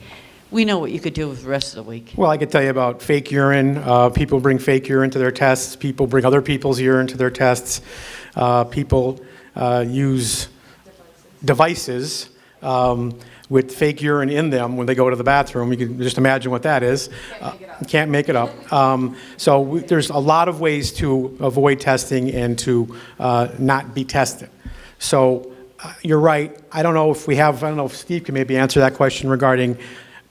we know what you could do with the rest of the week. Well, I could tell you about fake urine. People bring fake urine to their tests. People bring other people's urine to their tests. People use devices with fake urine in them when they go to the bathroom. You can just imagine what that is. Can't make it up. There's a lot of ways to avoid testing and to not be tested. So you're right. I don't know if Steve can maybe answer that question regarding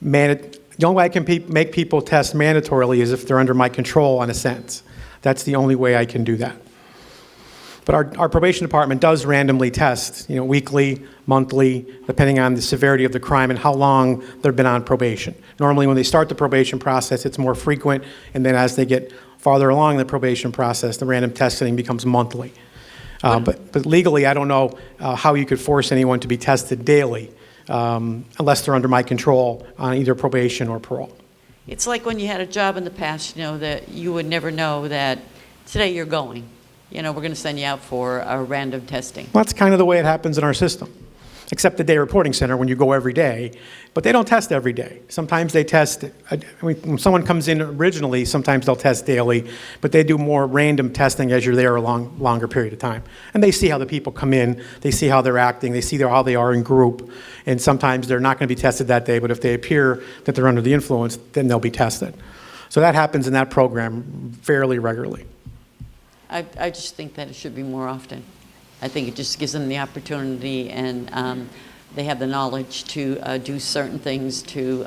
the only way I can make people test mandatorily is if they're under my control on a sentence. That's the only way I can do that. But our probation department does randomly test, weekly, monthly, depending on the severity of the crime and how long they've been on probation. Normally, when they start the probation process, it's more frequent, and then as they get farther along the probation process, the random testing becomes monthly. But legally, I don't know how you could force anyone to be tested daily unless they're under my control on either probation or parole. It's like when you had a job in the past, that you would never know that today you're going. We're going to send you out for a random testing. Well, that's kind of the way it happens in our system, except the day reporting center when you go every day. But they don't test every day. Sometimes they test, when someone comes in originally, sometimes they'll test daily, but they do more random testing as you're there a longer period of time. And they see how the people come in, they see how they're acting, they see how they are in group, and sometimes they're not going to be tested that day, but if they appear that they're under the influence, then they'll be tested. So that happens in that program fairly regularly. I just think that it should be more often. I think it just gives them the opportunity, and they have the knowledge to do certain things to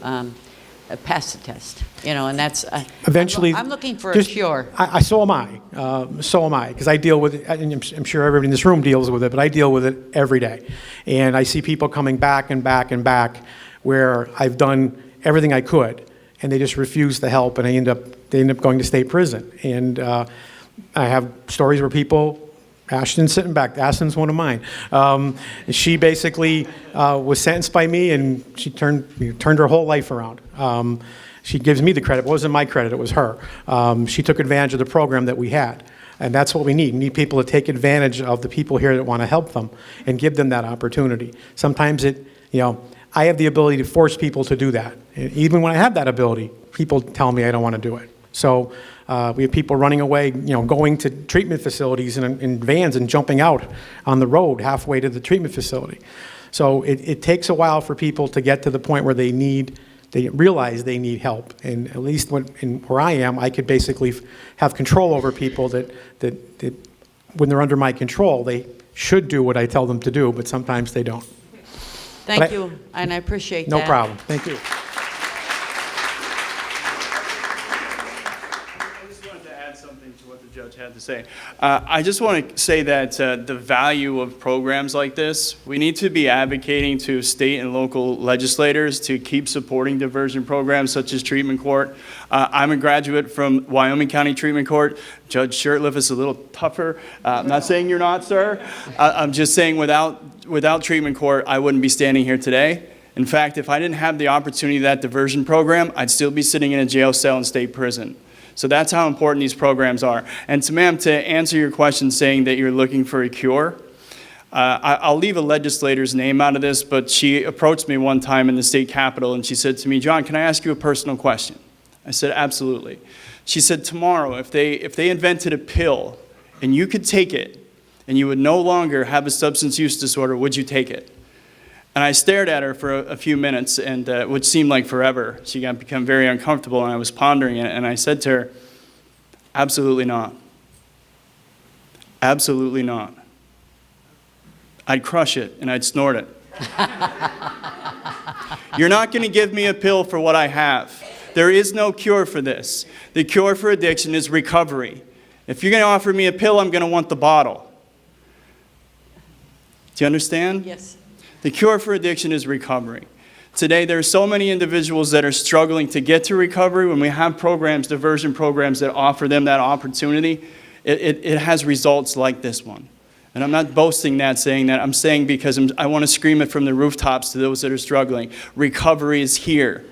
pass the test. And that's eventually. I'm looking for a cure. So am I, because I deal with it. And I'm sure everybody in this room deals with it, but I deal with it every day, and I see people coming back and back and back, where I've done everything I could, and they just refuse the help, and they end up going to state prison. And I have stories where people, Ashton's sitting back, Ashton's one of mine. She basically was sentenced by me, and she turned her whole life around. She gives me the credit. It wasn't my credit, it was her. She took advantage of the program that we had. And that's what we need. We need people to take advantage of the people here that want to help them and give them that opportunity. Sometimes I have the ability to force people to do that. And even when I have that ability, people tell me I don't want to do it. So we have people running away, going to treatment facilities in vans and jumping out on the road halfway to the treatment facility. So it takes a while for people to get to the point where they realize they need help. And at least where I am, I could basically have control over people that when they're under my control, they should do what I tell them to do, but sometimes they don't. Thank you, and I appreciate that. No problem. Thank you. Judge had to say. I just want to say that the value of programs like this, we need to be advocating to state and local legislators to keep supporting diversion programs such as treatment court. I'm a graduate from Wyoming County Treatment Court. Judge Shurtleff is a little tougher. I'm not saying you're not, sir. I'm just saying without treatment court, I wouldn't be standing here today. In fact, if I didn't have the opportunity of that diversion program, I'd still be sitting in a jail cell in state prison. So that's how important these programs are. And to answer your question saying that you're looking for a cure, I'll leave a legislator's name out of this, but she approached me one time in the state capitol and she said to me, "John, can I ask you a personal question?" I said, "Absolutely." She said, "Tomorrow, if they invented a pill and you could take it and you would no longer have a substance use disorder, would you take it?" And I stared at her for a few minutes, and which seemed like forever. She got become very uncomfortable, and I was pondering it, and I said to her, absolutely not. Absolutely not. I'd crush it, and I'd snort it. You're not going to give me a pill for what I have. There is no cure for this. The cure for addiction is recovery. If you're going to offer me a pill, I'm going to want the bottle. Do you understand? Yes. The cure for addiction is recovery. Today, there are so many individuals that are struggling to get to recovery. When we have programs, diversion programs that offer them that opportunity, it has results like this one. And I'm not boasting that, saying that. I'm saying because I want to scream it from the rooftops to those that are struggling. Recovery is here.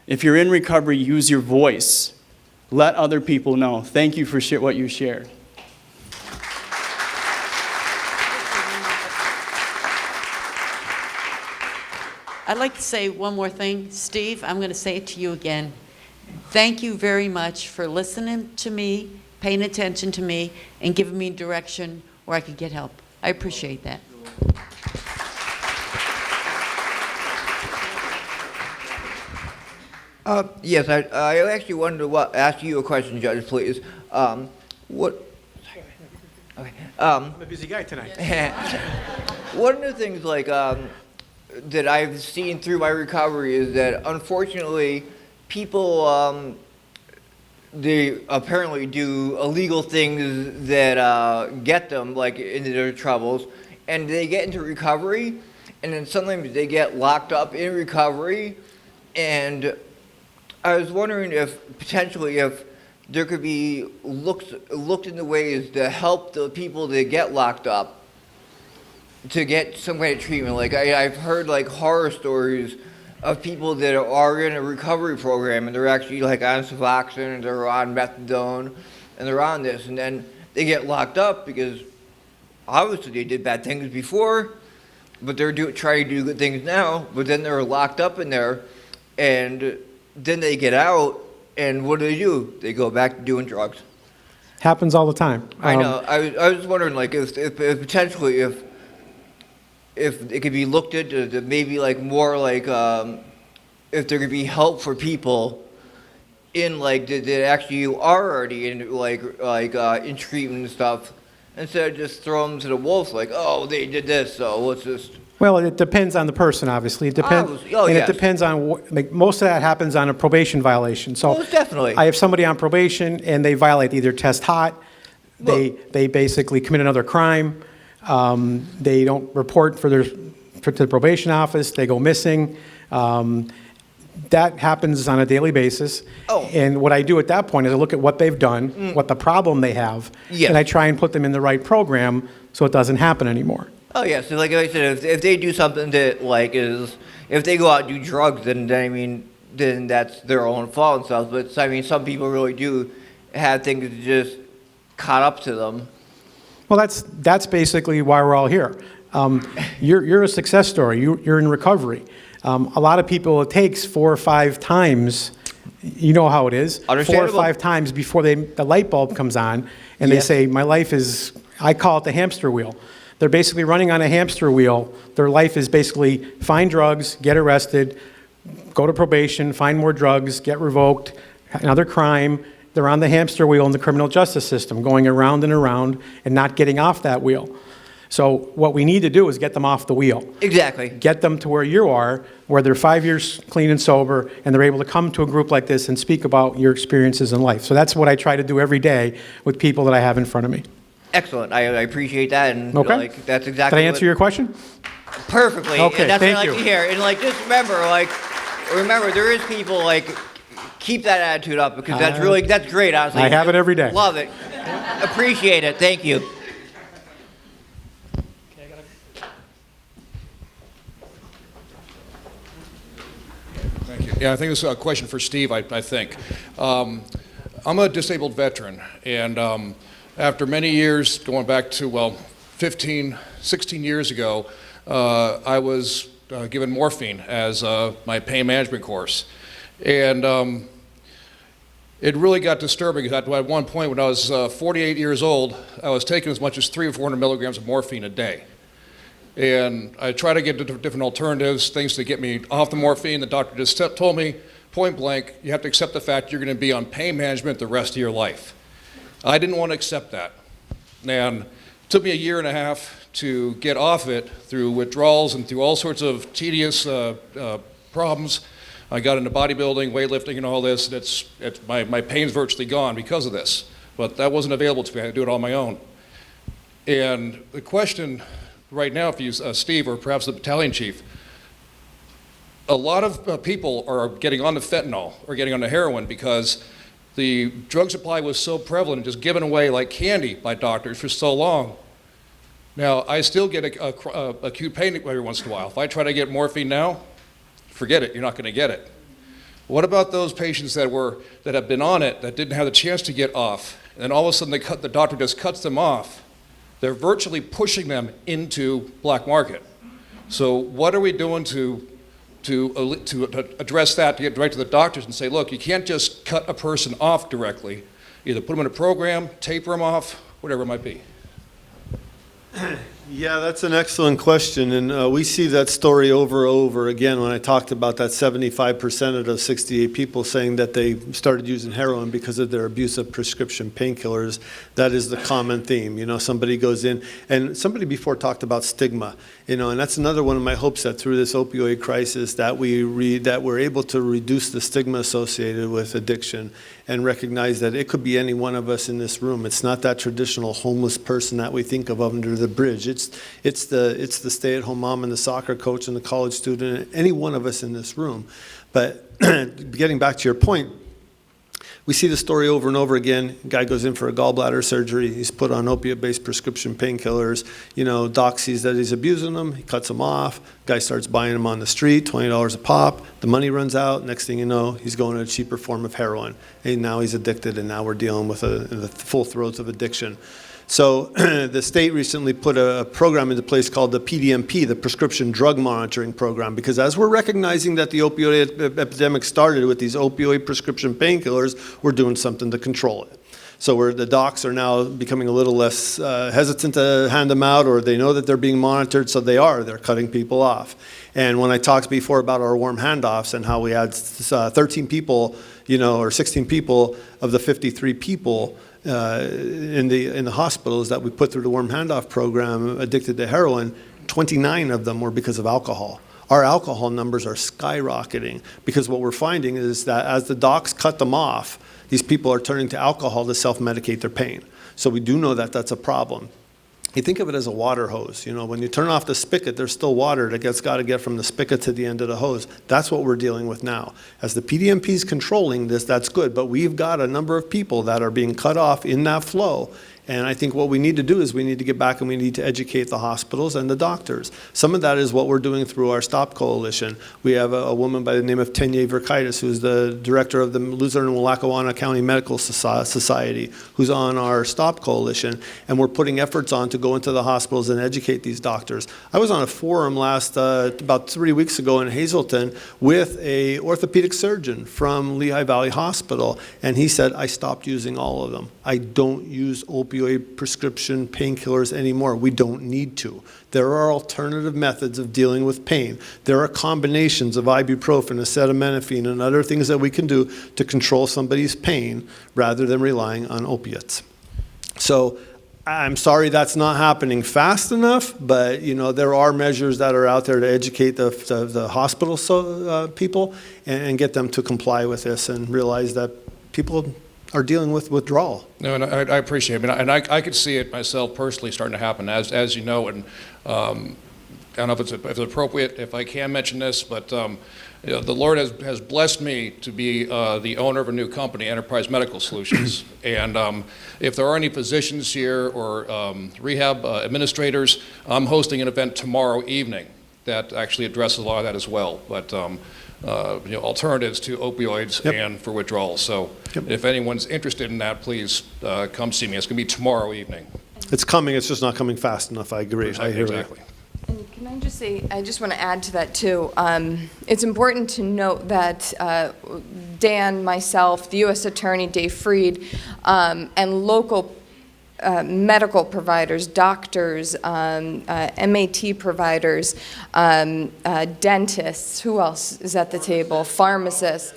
If you're in recovery, use your voice. Let other people know. Thank you for what you shared. I'd like to say one more thing. Steve, I'm going to say it to you again. Thank you very much for listening to me, paying attention to me, and giving me direction where I could get help. I appreciate that. Yes, I actually wanted to ask you a question, Judge, please. What? Okay. I'm a busy guy tonight. One of the things that I've seen through my recovery is that unfortunately people they apparently do illegal things that get them into their troubles, and they get into recovery, and then sometimes they get locked up in recovery. And I was wondering if potentially if there could be looked into ways to help the people that get locked up to get some kind of treatment. I've heard horror stories of people that are in a recovery program and they're actually on Suboxone, and they're on methadone, and they're on this, and then they get locked up because obviously they did bad things before, but they're trying to do good things now, but then they're locked up in there, and then they get out, and what do? They go back to doing drugs. Happens all the time. I know. I was wondering if potentially if it could be looked into, maybe more if there could be help for people in that actually are already in in treatment and stuff, instead of just throw them to the wolves oh, they did this, so let's just. Well, it depends on the person, obviously. It depends, yes. It depends on most of that happens on a probation violation. So most definitely. I have somebody on probation and they violate either test hot, they basically commit another crime. They don't report to the probation office. They go missing. That happens on a daily basis. Oh. And what I do at that point is I look at what they've done, what the problem they have, Yes. and I try and put them in the right program so it doesn't happen anymore. Oh yeah, so like I said, if they do something that is, if they go out and do drugs, then that's their own fault and stuff. But some people really do have things that just caught up to them. Well, that's basically why we're all here. You're a success story. You're in recovery. A lot of people, it takes 4 or 5 times. You know how it is. 4 or 5 times before the light bulb comes on, and they say, "My life is." I call it the hamster wheel. They're basically running on a hamster wheel. Their life is basically find drugs, get arrested, go to probation, find more drugs, get revoked, another crime. They're on the hamster wheel in the criminal justice system, going around and around and not getting off that wheel. So what we need to do is get them off the wheel. Exactly. Get them to where you are, where they're 5 years clean and sober, and they're able to come to a group like this and speak about your experiences in life. So that's what I try to do every day with people that I have in front of me. Excellent. I appreciate that. And Okay. that's exactly. Did I answer your question? Perfectly. Okay, And that's thank what I like you. to hear. And just remember, there is people keep that attitude up, because that's great, honestly. I have it every day. Love it. Appreciate it. Thank you. Thank you. Yeah, I think this is a question for Steve, I think. I'm a disabled veteran, and after many years, going back to, 15, 16 years ago, I was given morphine as my pain management course. And it really got disturbing, because at one point when I was 48 years old, I was taking as much as 300 or 400 milligrams of morphine a day. And I try to get different alternatives, things to get me off the morphine. The doctor just told me, point blank, you have to accept the fact you're going to be on pain management the rest of your life. I didn't want to accept that. And it took me a year and a half to get off it through withdrawals and through all sorts of tedious problems. I got into bodybuilding, weightlifting, and all this. My pain's virtually gone because of this. But that wasn't available to me. I had to do it on my own. And the question right now, if you, Steve, or perhaps the battalion chief, a lot of people are getting on the fentanyl or getting on the heroin because the drug supply was so prevalent and just given away like candy by doctors for so long. Now, I still get acute pain every once in a while. If I try to get morphine now, forget it, you're not going to get it. What about those patients that have been on it that didn't have the chance to get off, and all of a sudden the doctor just cuts them off? They're virtually pushing them into black market. So what are we doing to address that, to get direct to the doctors and say, look, you can't just cut a person off directly. Either put them in a program, taper them off, whatever it might be. Yeah, that's an excellent question, and we see that story over and over again when I talked about that 75% of those 68 people saying that they started using heroin because of their abuse of prescription painkillers. That is the common theme. You know, somebody goes in, and somebody before talked about stigma, you know, and that's another one of my hopes that through this opioid crisis that we're able to reduce the stigma associated with addiction and recognize that it could be any one of us in this room. It's not that traditional homeless person that we think of under the bridge. It's the stay-at-home mom and the soccer coach and the college student, any one of us in this room. But getting back to your point, we see the story over and over again. Guy goes in for a gallbladder surgery. He's put on opiate-based prescription painkillers. You know, doc sees that he's abusing them. He cuts them off. Guy starts buying them on the street, $20 a pop. The money runs out. Next thing you know, he's going to a cheaper form of heroin. And now he's addicted, and now we're dealing with the full throes of addiction. So the state recently put a program into place called the PDMP, the Prescription Drug Monitoring Program, because as we're recognizing that the opioid epidemic started with these opioid prescription painkillers, we're doing something to control it. So the docs are now becoming a little less hesitant to hand them out, or they know that they're being monitored, so they're cutting people off. And when I talked before about our warm handoffs and how we had 13 people, you know, or 16 people of the 53 people in the hospitals that we put through the warm handoff program addicted to heroin, 29 of them were because of alcohol. Our alcohol numbers are skyrocketing because what we're finding is that as the docs cut them off, these people are turning to alcohol to self-medicate their pain. So we do know that that's a problem. You think of it as a water hose. You know, when you turn off the spigot, there's still water that got to get from the spigot to the end of the hose. That's what we're dealing with now. As the PDMP is controlling this, that's good, but we've got a number of people that are being cut off in that flow. And I think what we need to do is we need to get back and we need to educate the hospitals and the doctors. Some of that is what we're doing through our STOP Coalition. We have a woman by the name of Tenya Verkaitis, who's the director of the Luzerne and Lackawanna County Medical Society, who's on our STOP Coalition, and we're putting efforts on to go into the hospitals and educate these doctors. I was on a forum about 3 weeks ago in Hazleton with a orthopedic surgeon from Lehigh Valley Hospital, and he said, I stopped using all of them. I don't use opioid prescription painkillers anymore. We don't need to. There are alternative methods of dealing with pain. There are combinations of ibuprofen, acetaminophen, and other things that we can do to control somebody's pain rather than relying on opiates. So I'm sorry that's not happening fast enough, but you know there are measures that are out there to educate the hospital people and get them to comply with this and realize that people are dealing with withdrawal. No, and I appreciate it. And I could see it myself personally starting to happen, as you know. And I don't know if it's appropriate, if I can mention this, but you know, the Lord has blessed me to be the owner of a new company, Enterprise Medical Solutions. And if there are any physicians here or rehab administrators, I'm hosting an event tomorrow evening that actually addresses a lot of that as well. But you know, alternatives to opioids and for withdrawals. So if anyone's interested in that, please come see me. It's going to be tomorrow evening. It's coming. It's just not coming fast enough. I agree. Exactly. And can I just say, I just want to add to that too. It's important to note that Dan, myself, the U.S. Attorney Dave Freed, and local medical providers, doctors, MAT providers, dentists, who else is at the table? Pharmacists.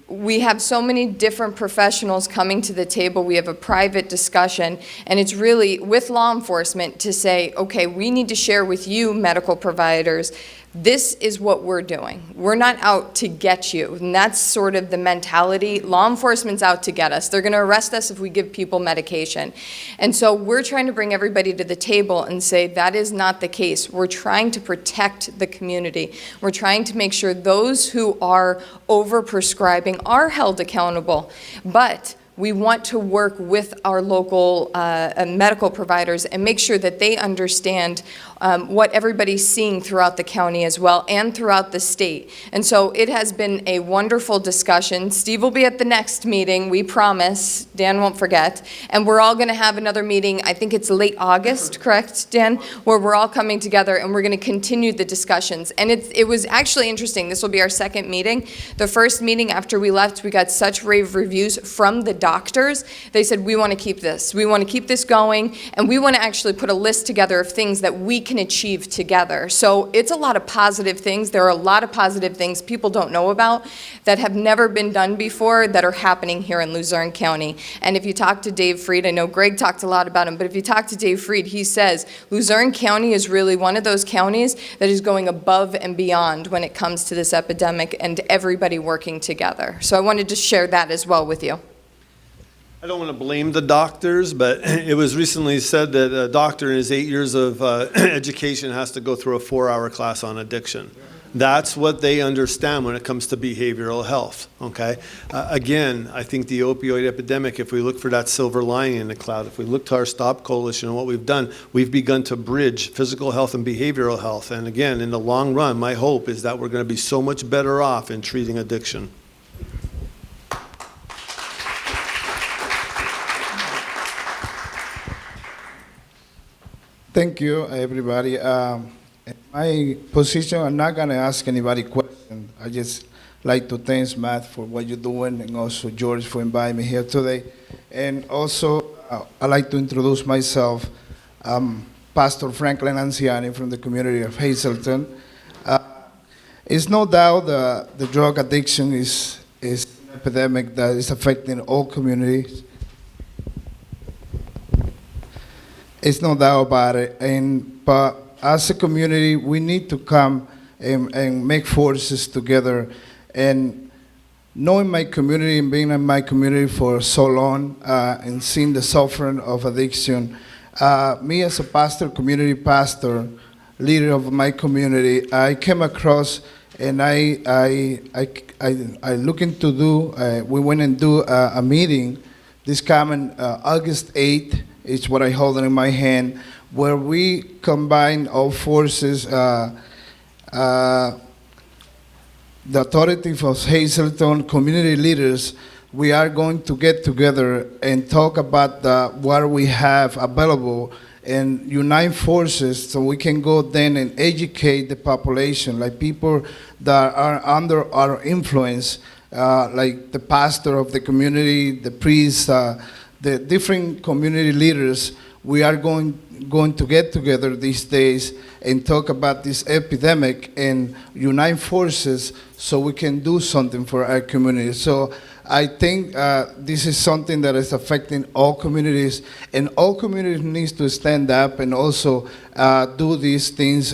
We have so many different professionals coming to the table. We have a private discussion, and it's really with law enforcement to say, okay, we need to share with you, medical providers, this is what we're doing. We're not out to get you, and that's sort of the mentality. Law enforcement's out to get us. They're going to arrest us if we give people medication. And so we're trying to bring everybody to the table and say that is not the case. We're trying to protect the community. We're trying to make sure those who are overprescribing are held accountable. But we want to work with our local medical providers and make sure that they understand what everybody's seeing throughout the county as well and throughout the state. And so it has been a wonderful discussion. Steve will be at the next meeting, we promise. Dan won't forget. And we're all going to have another meeting, I think it's late August, correct, Dan? Where we're all coming together and we're going to continue the discussions. And it was actually interesting. This will be our second meeting. The first meeting after we left, we got such rave reviews from the doctors. They said, we want to keep this. We want to keep this going, and we want to actually put a list together of things that we can achieve together. So it's a lot of positive things. There are a lot of positive things people don't know about that have never been done before that are happening here in Luzerne County. And if you talk to Dave Freed, I know Greg talked a lot about him, but if you talk to Dave Freed, he says Luzerne County is really one of those counties that is going above and beyond when it comes to this epidemic and everybody working together. So I wanted to share that as well with you. I don't want to blame the doctors, but it was recently said that a doctor in his 8 years of education has to go through a 4-hour class on addiction. That's what they understand when it comes to behavioral health, okay? Again, I think the opioid epidemic, if we look for that silver lining in the cloud, if we look to our Stop Coalition and what we've done, we've begun to bridge physical health and behavioral health. And again, in the long run, my hope is that we're going to be so much better off in treating addiction. Thank you, everybody. In my position, I'm not going to ask anybody questions. I just like to thank Matt for what you're doing, and also George for inviting me here today. And also, I'd like to introduce myself. I'm Pastor Franklin Anciani from the community of Hazleton. It's no doubt the drug addiction is an epidemic that is affecting all communities. It's no doubt about it, but as a community, we need to come and make forces together. And knowing my community and being in my community for so long and seeing the suffering of addiction, me as a pastor, community pastor, leader of my community, I came across and I looking to do. We went and do a meeting this coming August 8th. It's what I hold in my hand, where we combine all forces, the authority of Hazleton, community leaders. We are going to get together and talk about what we have available and unite forces so we can go then and educate the population, like people that are under our influence, like the pastor of the community, the priest, the different community leaders. We are going to get together these days and talk about this epidemic and unite forces so we can do something for our community. So I think this is something that is affecting all communities, and all communities need to stand up and also do these things,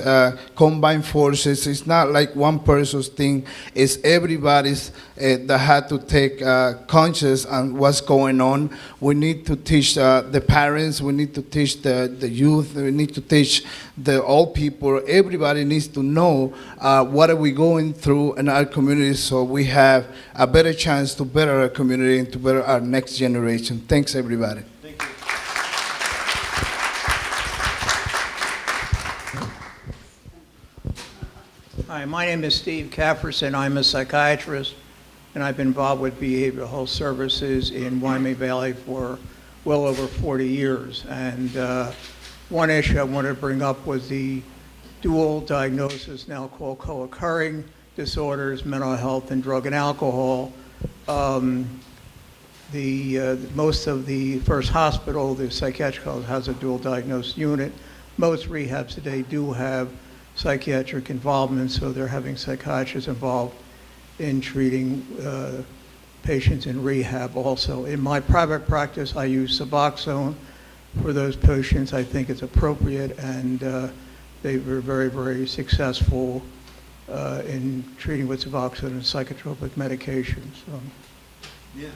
combine forces. It's not like one person's thing, it's everybody's that had to take conscious on what's going on. We need to teach the parents, we need to teach the youth, we need to teach the old people. Everybody needs to know what are we going through in our community so we have a better chance to better our community and to better our next generation. Thanks, everybody. Thank you. Hi, my name is Steve Cafferson. I'm a psychiatrist, and I've been involved with behavioral health services in Wyoming Valley for well over 40 years. And one issue I wanted to bring up was the dual diagnosis, now called co-occurring disorders, mental health, and drug and alcohol. Most of the First Hospital, the psychiatric hospital, has a dual diagnosis unit. Most rehabs today do have psychiatric involvement, so they're having psychiatrists involved in treating patients in rehab also. In my private practice, I use Suboxone for those patients. I think it's appropriate, and they were very, very successful in treating with Suboxone and psychotropic medications. Yeah.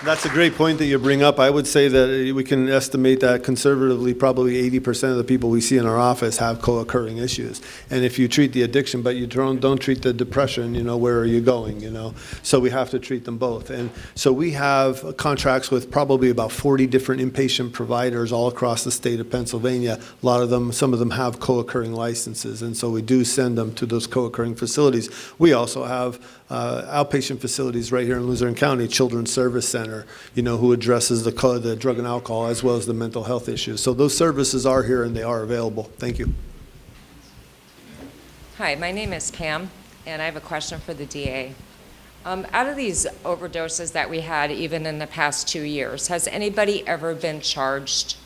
That's a great point that you bring up. I would say that we can estimate that conservatively, probably 80% of the people we see in our office have co-occurring issues. And if you treat the addiction, but you don't treat the depression, where are you going, So we have to treat them both. And so we have contracts with probably about 40 different inpatient providers all across the state of Pennsylvania. Some of them have co-occurring licenses, and so we do send them to those co-occurring facilities. We also have outpatient facilities right here in Luzerne County, Children's Service Center, who addresses the drug and alcohol as well as the mental health issues. So those services are here and they are available. Thank you. Hi, my name is Pam, and I have a question for the DA. Out of these overdoses that we had even in the past 2 years, has anybody ever been charged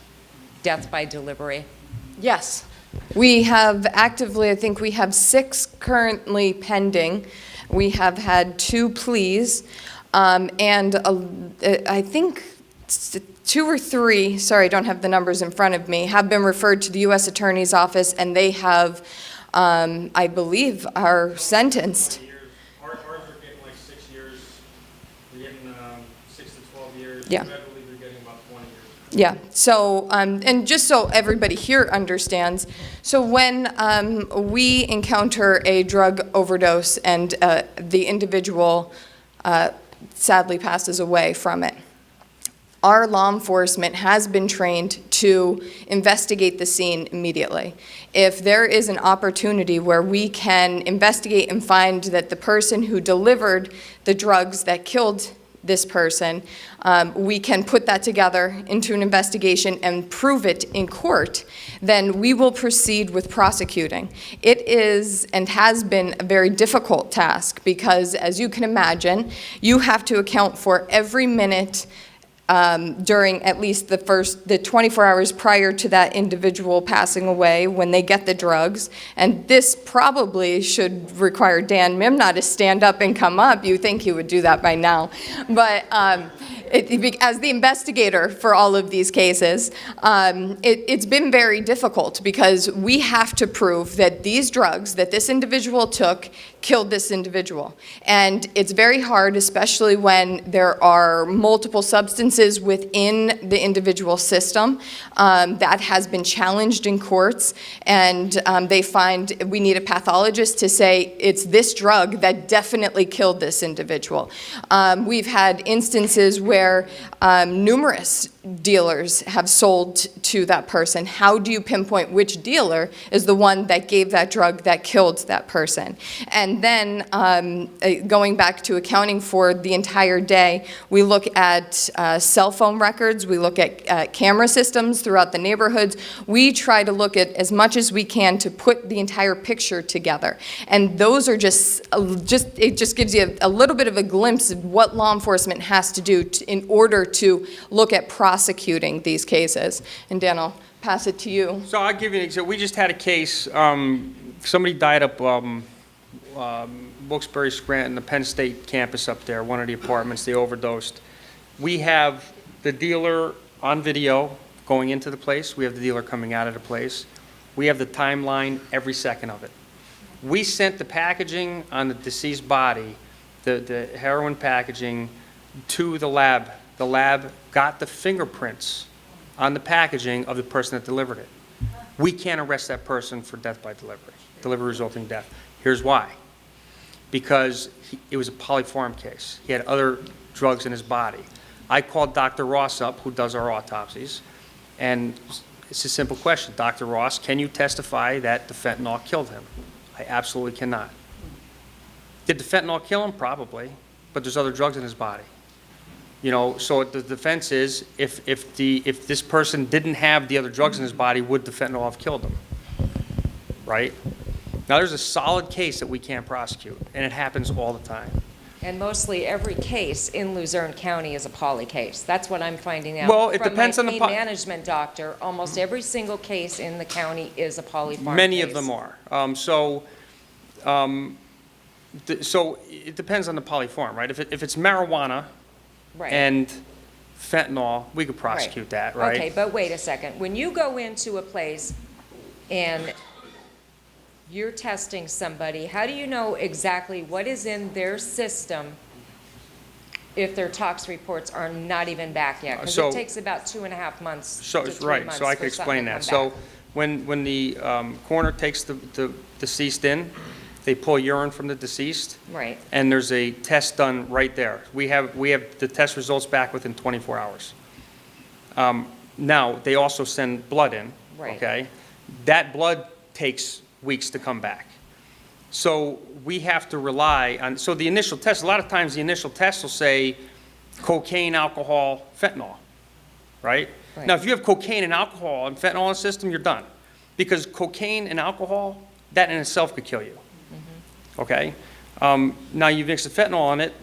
death by delivery? Yes. We have actively, I think we have 6 currently pending. We have had 2 pleas, and I think 2 or 3, sorry, I don't have the numbers in front of me, have been referred to the U.S. Attorney's Office, and they have, I believe, are sentenced. Ours are getting like 6 years. We're getting 6 to 12 years. Yeah. I believe they're getting about 20 years. Yeah, so, and just so everybody here understands, so when we encounter a drug overdose and the individual sadly passes away from it, our law enforcement has been trained to investigate the scene immediately. If there is an opportunity where we can investigate and find that the person who delivered the drugs that killed this person, we can put that together into an investigation and prove it in court, then we will proceed with prosecuting. It is and has been a very difficult task because, as you can imagine, you have to account for every minute during at least the 24 hours prior to that individual passing away when they get the drugs. And this probably should require Dan Mimna to stand up and come up. You think he would do that by now. But as the investigator for all of these cases, it's been very difficult because we have to prove that these drugs that this individual took killed this individual. And it's very hard, especially when there are multiple substances within the individual system that has been challenged in courts, and they find we need a pathologist to say it's this drug that definitely killed this individual. We've had instances where numerous dealers have sold to that person. How do you pinpoint which dealer is the one that gave that drug that killed that person? And then going back to accounting for the entire day, we look at cell phone records, we look at camera systems throughout the neighborhoods. We try to look at as much as we can to put the entire picture together. And those are it just gives you a little bit of a glimpse of what law enforcement has to do in order to look at prosecuting these cases. And Dan, I'll pass it to you. So I'll give you an example. We just had a case, somebody died up Wilkes-Barre, Scranton, the Penn State campus up there, one of the apartments, they overdosed. We have the dealer on video going into the place. We have the dealer coming out of the place. We have the timeline every second of it. We sent the packaging on the deceased body, the heroin packaging, to the lab. The lab got the fingerprints on the packaging of the person that delivered it. We can't arrest that person for death by delivery resulting in death. Here's why. Because it was a polyform case. He had other drugs in his body. I called Dr. Ross up, who does our autopsies, and it's a simple question. Dr. Ross, can you testify that the fentanyl killed him? I absolutely cannot. Did the fentanyl kill him? Probably, but there's other drugs in his body. So the defense is, if this person didn't have the other drugs in his body, would the fentanyl have killed him? Right? Now there's a solid case that we can't prosecute, and it happens all the time. And mostly every case in Luzerne County is a poly case. That's what I'm finding out. Well, it depends on the From my pain management doctor, almost every single case in the county is a polyfarm Many case. of them are. So it depends on the polyfarm, right? If it's marijuana Right. and fentanyl, we could prosecute that, right? Okay, but wait a second. When you go into a place and you're testing somebody, how do you know exactly what is in their system if their tox reports are not even back yet? Because So- it takes about 2.5 months So, to 3 right, months so I for can explain something that. to come So back. when the coroner takes the deceased in, they pull urine from the deceased, Right. and there's a test done right there. We have the test results back within 24 hours. Now, they also send blood in, Right. okay? That blood takes weeks to come back. So we have to rely on, so the initial test, a lot of times the initial test will say cocaine, alcohol, fentanyl, right? Right. Now, if you have cocaine and alcohol and fentanyl in the system, you're done. Because cocaine and alcohol, that in itself could kill you. Okay? Now you mix the fentanyl in it,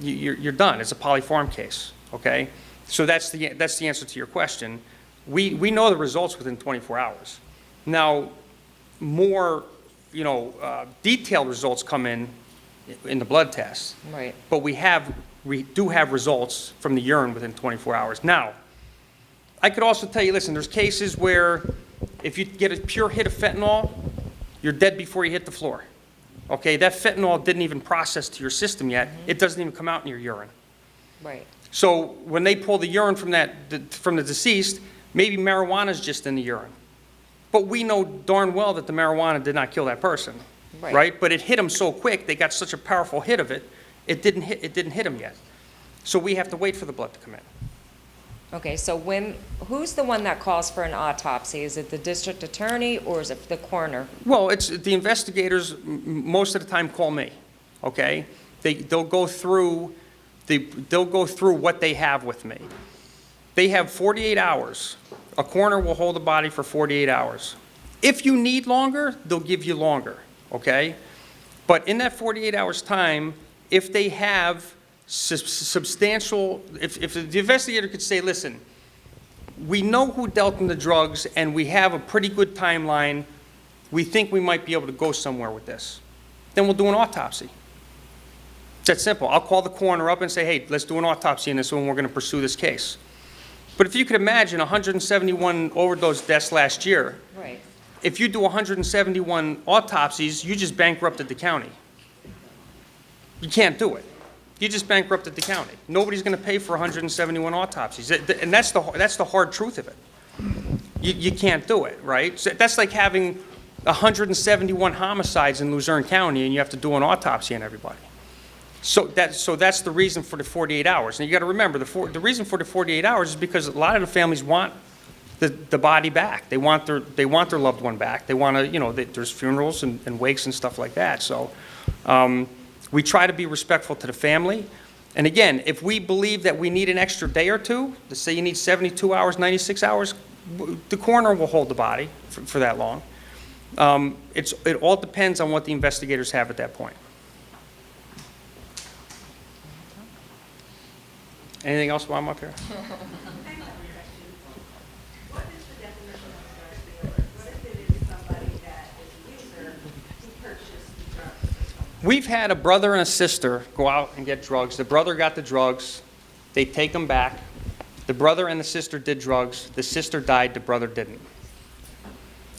you're done. It's a polyfarm case. Okay? So that's the answer to your question. We know the results within 24 hours. Now, more detailed results come in the blood test. Right. But we do have results from the urine within 24 hours. Now, I could also tell you, listen, there's cases where if you get a pure hit of fentanyl, you're dead before you hit the floor. Okay, that fentanyl didn't even process to your system yet. It doesn't even come out in your urine. Right. So when they pull the urine from the deceased, maybe marijuana's just in the urine. But we know darn well that the marijuana did not kill that person, right? But it hit them so quick, they got such a powerful hit of it, it didn't hit them yet. So we have to wait for the blood to come in. Okay, so who's the one that calls for an autopsy? Is it the district attorney or is it the coroner? Well, it's the investigators most of the time call me, okay? They'll go through what they have with me. They have 48 hours. A coroner will hold the body for 48 hours. If you need longer, they'll give you longer, okay? But in that 48 hours time, if they have substantial, if the investigator could say, listen, we know who dealt in the drugs and we have a pretty good timeline, we think we might be able to go somewhere with this, then we'll do an autopsy. It's that simple. I'll call the coroner up and say, hey, let's do an autopsy in this one, we're going to pursue this case. But if you could imagine 171 overdose deaths last year, Right. if you do 171 autopsies, you just bankrupted the county. You can't do it. You just bankrupted the county. Nobody's going to pay for 171 autopsies. And that's the hard truth of it. You can't do it, right? So that's like having 171 homicides in Luzerne County and you have to do an autopsy on everybody. So that's the reason for the 48 hours. And you got to remember, the reason for the 48 hours is because a lot of the families want the body back. They want their loved one back. They want to, there's funerals and wakes and stuff like that. So we try to be respectful to the family. And again, if we believe that we need an extra day or two, let's say you need 72 hours, 96 hours, the coroner will hold the body for that long. It all depends on what the investigators have at that point. Anything else while I'm up here? We've had a brother and a sister go out and get drugs. The brother got the drugs. They take them back. The brother and the sister did drugs. The sister died. The brother didn't.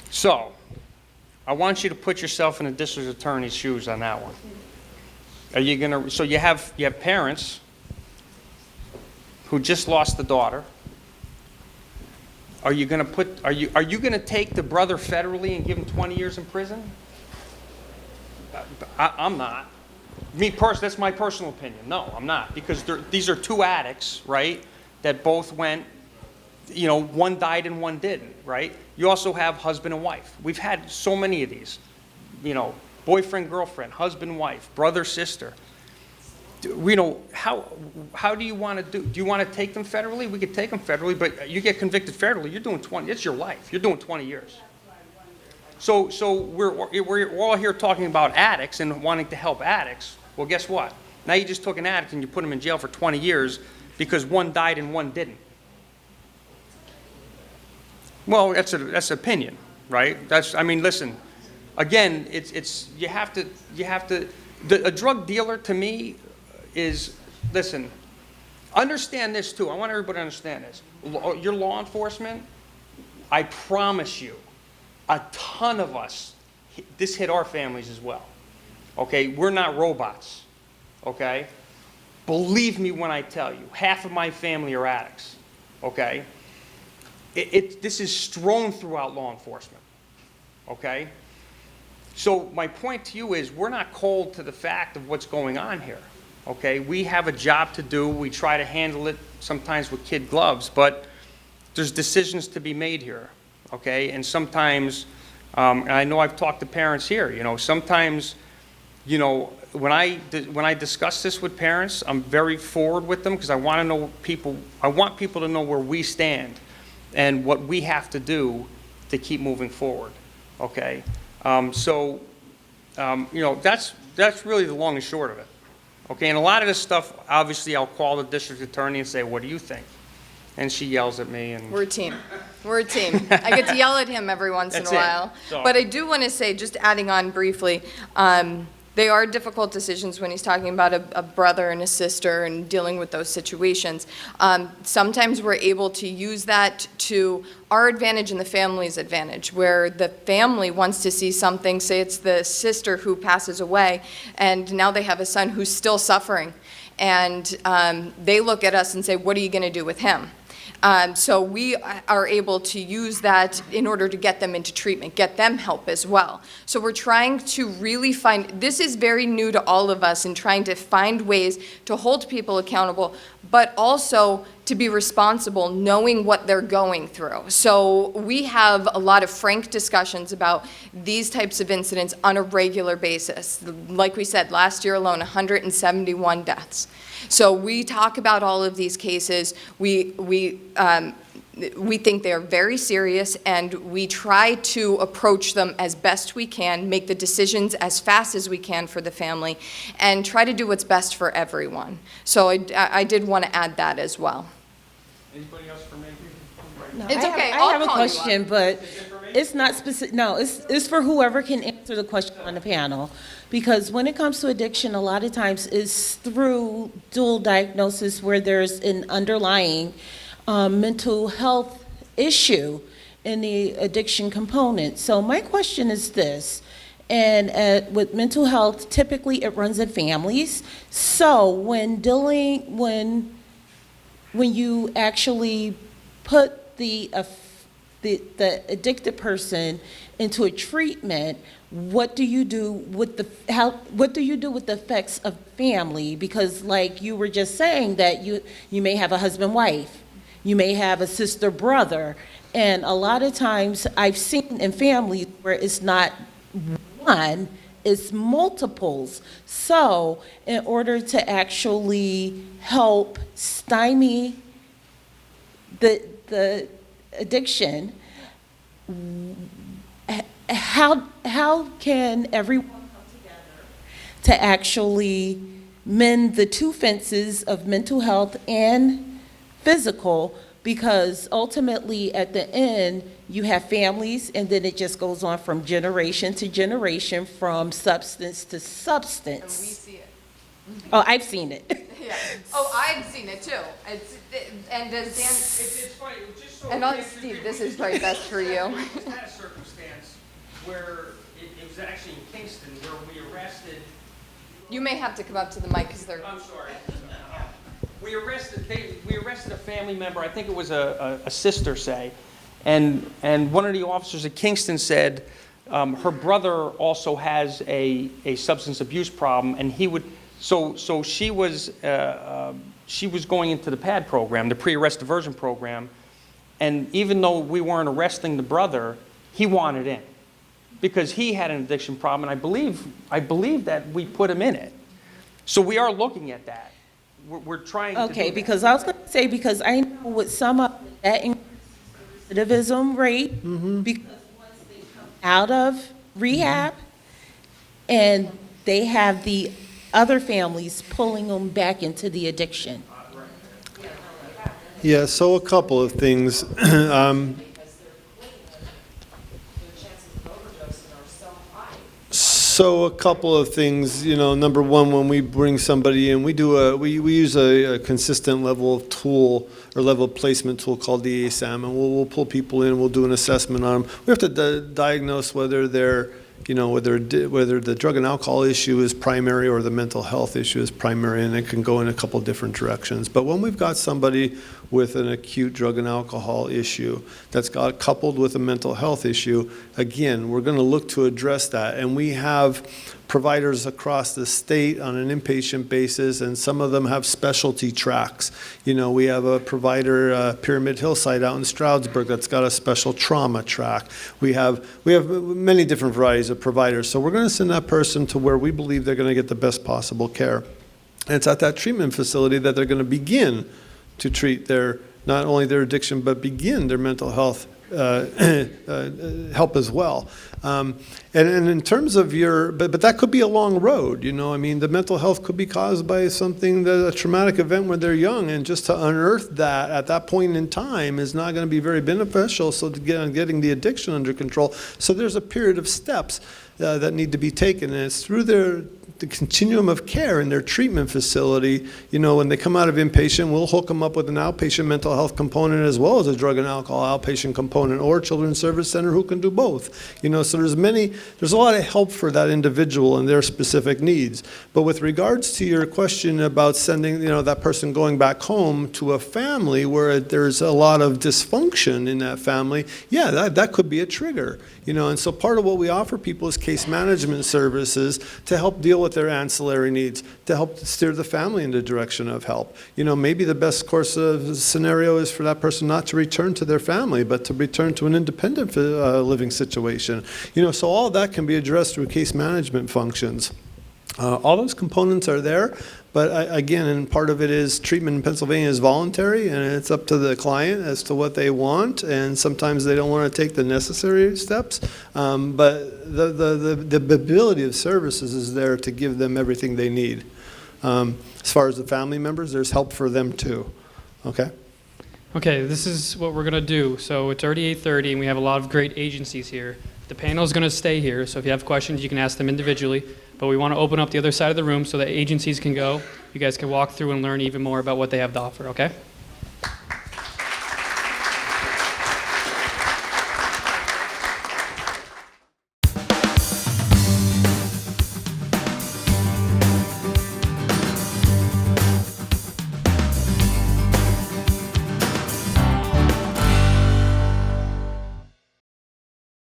So, I want you to put yourself in the district attorney's shoes on that one. Are you gonna? So you have parents who just lost the daughter. Are you gonna take the brother federally and give him 20 years in prison? I'm not. Me personally, that's my personal opinion. No, I'm not, because these are two addicts, right? That both went, one died and one didn't, right? You also have husband and wife. We've had so many of these, boyfriend, girlfriend, husband, wife, brother, sister. How do you want to do? Do you want to take them federally? We could take them federally, but you get convicted federally, you're doing 20. It's your life. You're doing 20 years. So we're all here talking about addicts and wanting to help addicts. Well, guess what? Now you just took an addict and you put him in jail for 20 years because one died and one didn't. Well, that's opinion, right? I mean, listen, again, you have to, a drug dealer to me is, listen, understand this too. I want everybody to understand this. Your law enforcement, I promise you, a ton of us, this hit our families as well. Okay, we're not robots. Okay, believe me when I tell you, half of my family are addicts. Okay, this is strewn throughout law enforcement. Okay, so my point to you is we're not cold to the fact of what's going on here. Okay, we have a job to do. We try to handle it sometimes with kid gloves, but there's decisions to be made here. Okay, and sometimes, and I know I've talked to parents here, you know, sometimes, you know, when I discuss this with parents, I'm very forward with them because I want people to know where we stand and what we have to do to keep moving forward. Okay, you know, that's really the long and short of it. Okay, and a lot of this stuff, obviously, I'll call the district attorney and say, "What do you think?" And she yells at me. And we're a team. We're a team. I get to yell at him every once in a while. So. But I do want to say, just adding on briefly, they are difficult decisions when he's talking about a brother and a sister and dealing with those situations. Sometimes we're able to use that to our advantage and the family's advantage, where the family wants to see something, say it's the sister who passes away, and now they have a son who's still suffering. And they look at us and say, what are you going to do with him? So we are able to use that in order to get them into treatment, get them help as well. So we're trying to really find, this is very new to all of us, in trying to find ways to hold people accountable, but also to be responsible, knowing what they're going through. So we have a lot of frank discussions about these types of incidents on a regular basis. Like we said, last year alone, 171 deaths. So we talk about all of these cases. We think they are very serious, and we try to approach them as best we can, make the decisions as fast as we can for the family, and try to do what's best for everyone. So I did want to add that as well. Anybody else for me? No, It's okay. I I'll have a call you question, up. but it's not specific. No, it's for whoever can answer the question on the panel. Because when it comes to addiction, a lot of times it's through dual diagnosis where there's an underlying mental health issue in the addiction component. So my question is this. And with mental health, typically it runs in families. So when you actually put the addicted person into a treatment, what do you do with the effects of family? Because like you were just saying that you may have a husband-wife, you may have a sister-brother, and a lot of times I've seen in families where it's not one, it's multiples. So in order to actually help stymie the addiction, how can everyone come together to actually mend the two fences of mental health and physical? Because ultimately at the end you have families, and then it just goes on from generation to generation, from substance to substance. And we see it. Oh, I've seen it. Yeah. Oh, I've seen it too. And does Dan? It's funny, just so. And on Steve, this is probably best for you. We just had a circumstance where it was actually in Kingston where we arrested. You may have to come up to the mic because they're. I'm sorry. We arrested a family member. I think it was a sister, say, and one of the officers at Kingston said her brother also has a substance abuse problem, and he would. So she was going into the PAD program, the pre-arrest diversion program, and even though we weren't arresting the brother, he wanted in because he had an addiction problem, and I believe that we put him in it. So we are looking at that. We're trying to do Okay, that. because I was going to say, because I know with some of that recidivism rate, because once they come out of rehab and they have the other families pulling them back into the addiction? Yeah, so a couple of things. So a couple of things, number one, when we bring somebody in, we use a consistent level of tool or level of placement tool called the ASAM, and we'll pull people in, we'll do an assessment on them. We have to diagnose whether they're, whether the drug and alcohol issue is primary or the mental health issue is primary, and it can go in a couple different directions. But when we've got somebody with an acute drug and alcohol issue that's got coupled with a mental health issue, again, we're going to look to address that. And we have providers across the state on an inpatient basis, and some of them have specialty tracks. We have a provider, Pyramid Hillside out in Stroudsburg, that's got a special trauma track. We have many different varieties of providers. So we're going to send that person to where we believe they're going to get the best possible care. And it's at that treatment facility that they're going to begin to treat not only their addiction, but begin their mental health help as well. And in terms of but that could be a long road, the mental health could be caused by something, a traumatic event when they're young, and just to unearth that at that point in time is not going to be very beneficial, so to getting the addiction under control. So there's a period of steps that need to be taken, and it's through the continuum of care in their treatment facility. When they come out of inpatient, we'll hook them up with an outpatient mental health component as well as a drug and alcohol outpatient component, or Children's Service Center who can do both. So there's a lot of help for that individual and their specific needs. But with regards to your question about sending, that person going back home to a family where there's a lot of dysfunction in that family, yeah, that could be a trigger. And so part of what we offer people is case management services to help deal with their ancillary needs, to help steer the family in the direction of help. Maybe the best course of scenario is for that person not to return to their family, but to return to an independent living situation. So all that can be addressed through case management functions. All those components are there, but again, and part of it is treatment in Pennsylvania is voluntary, and it's up to the client as to what they want, and sometimes they don't want to take the necessary steps, but the ability of services is there to give them everything they need. As far as the family members, there's help for them too. Okay? Okay, this is what we're going to do. So it's already 8:30, and we have a lot of great agencies here. The panel is going to stay here, so if you have questions, you can ask them individually. But we want to open up the other side of the room so that agencies can go. You guys can walk through and learn even more about what they have to offer, okay?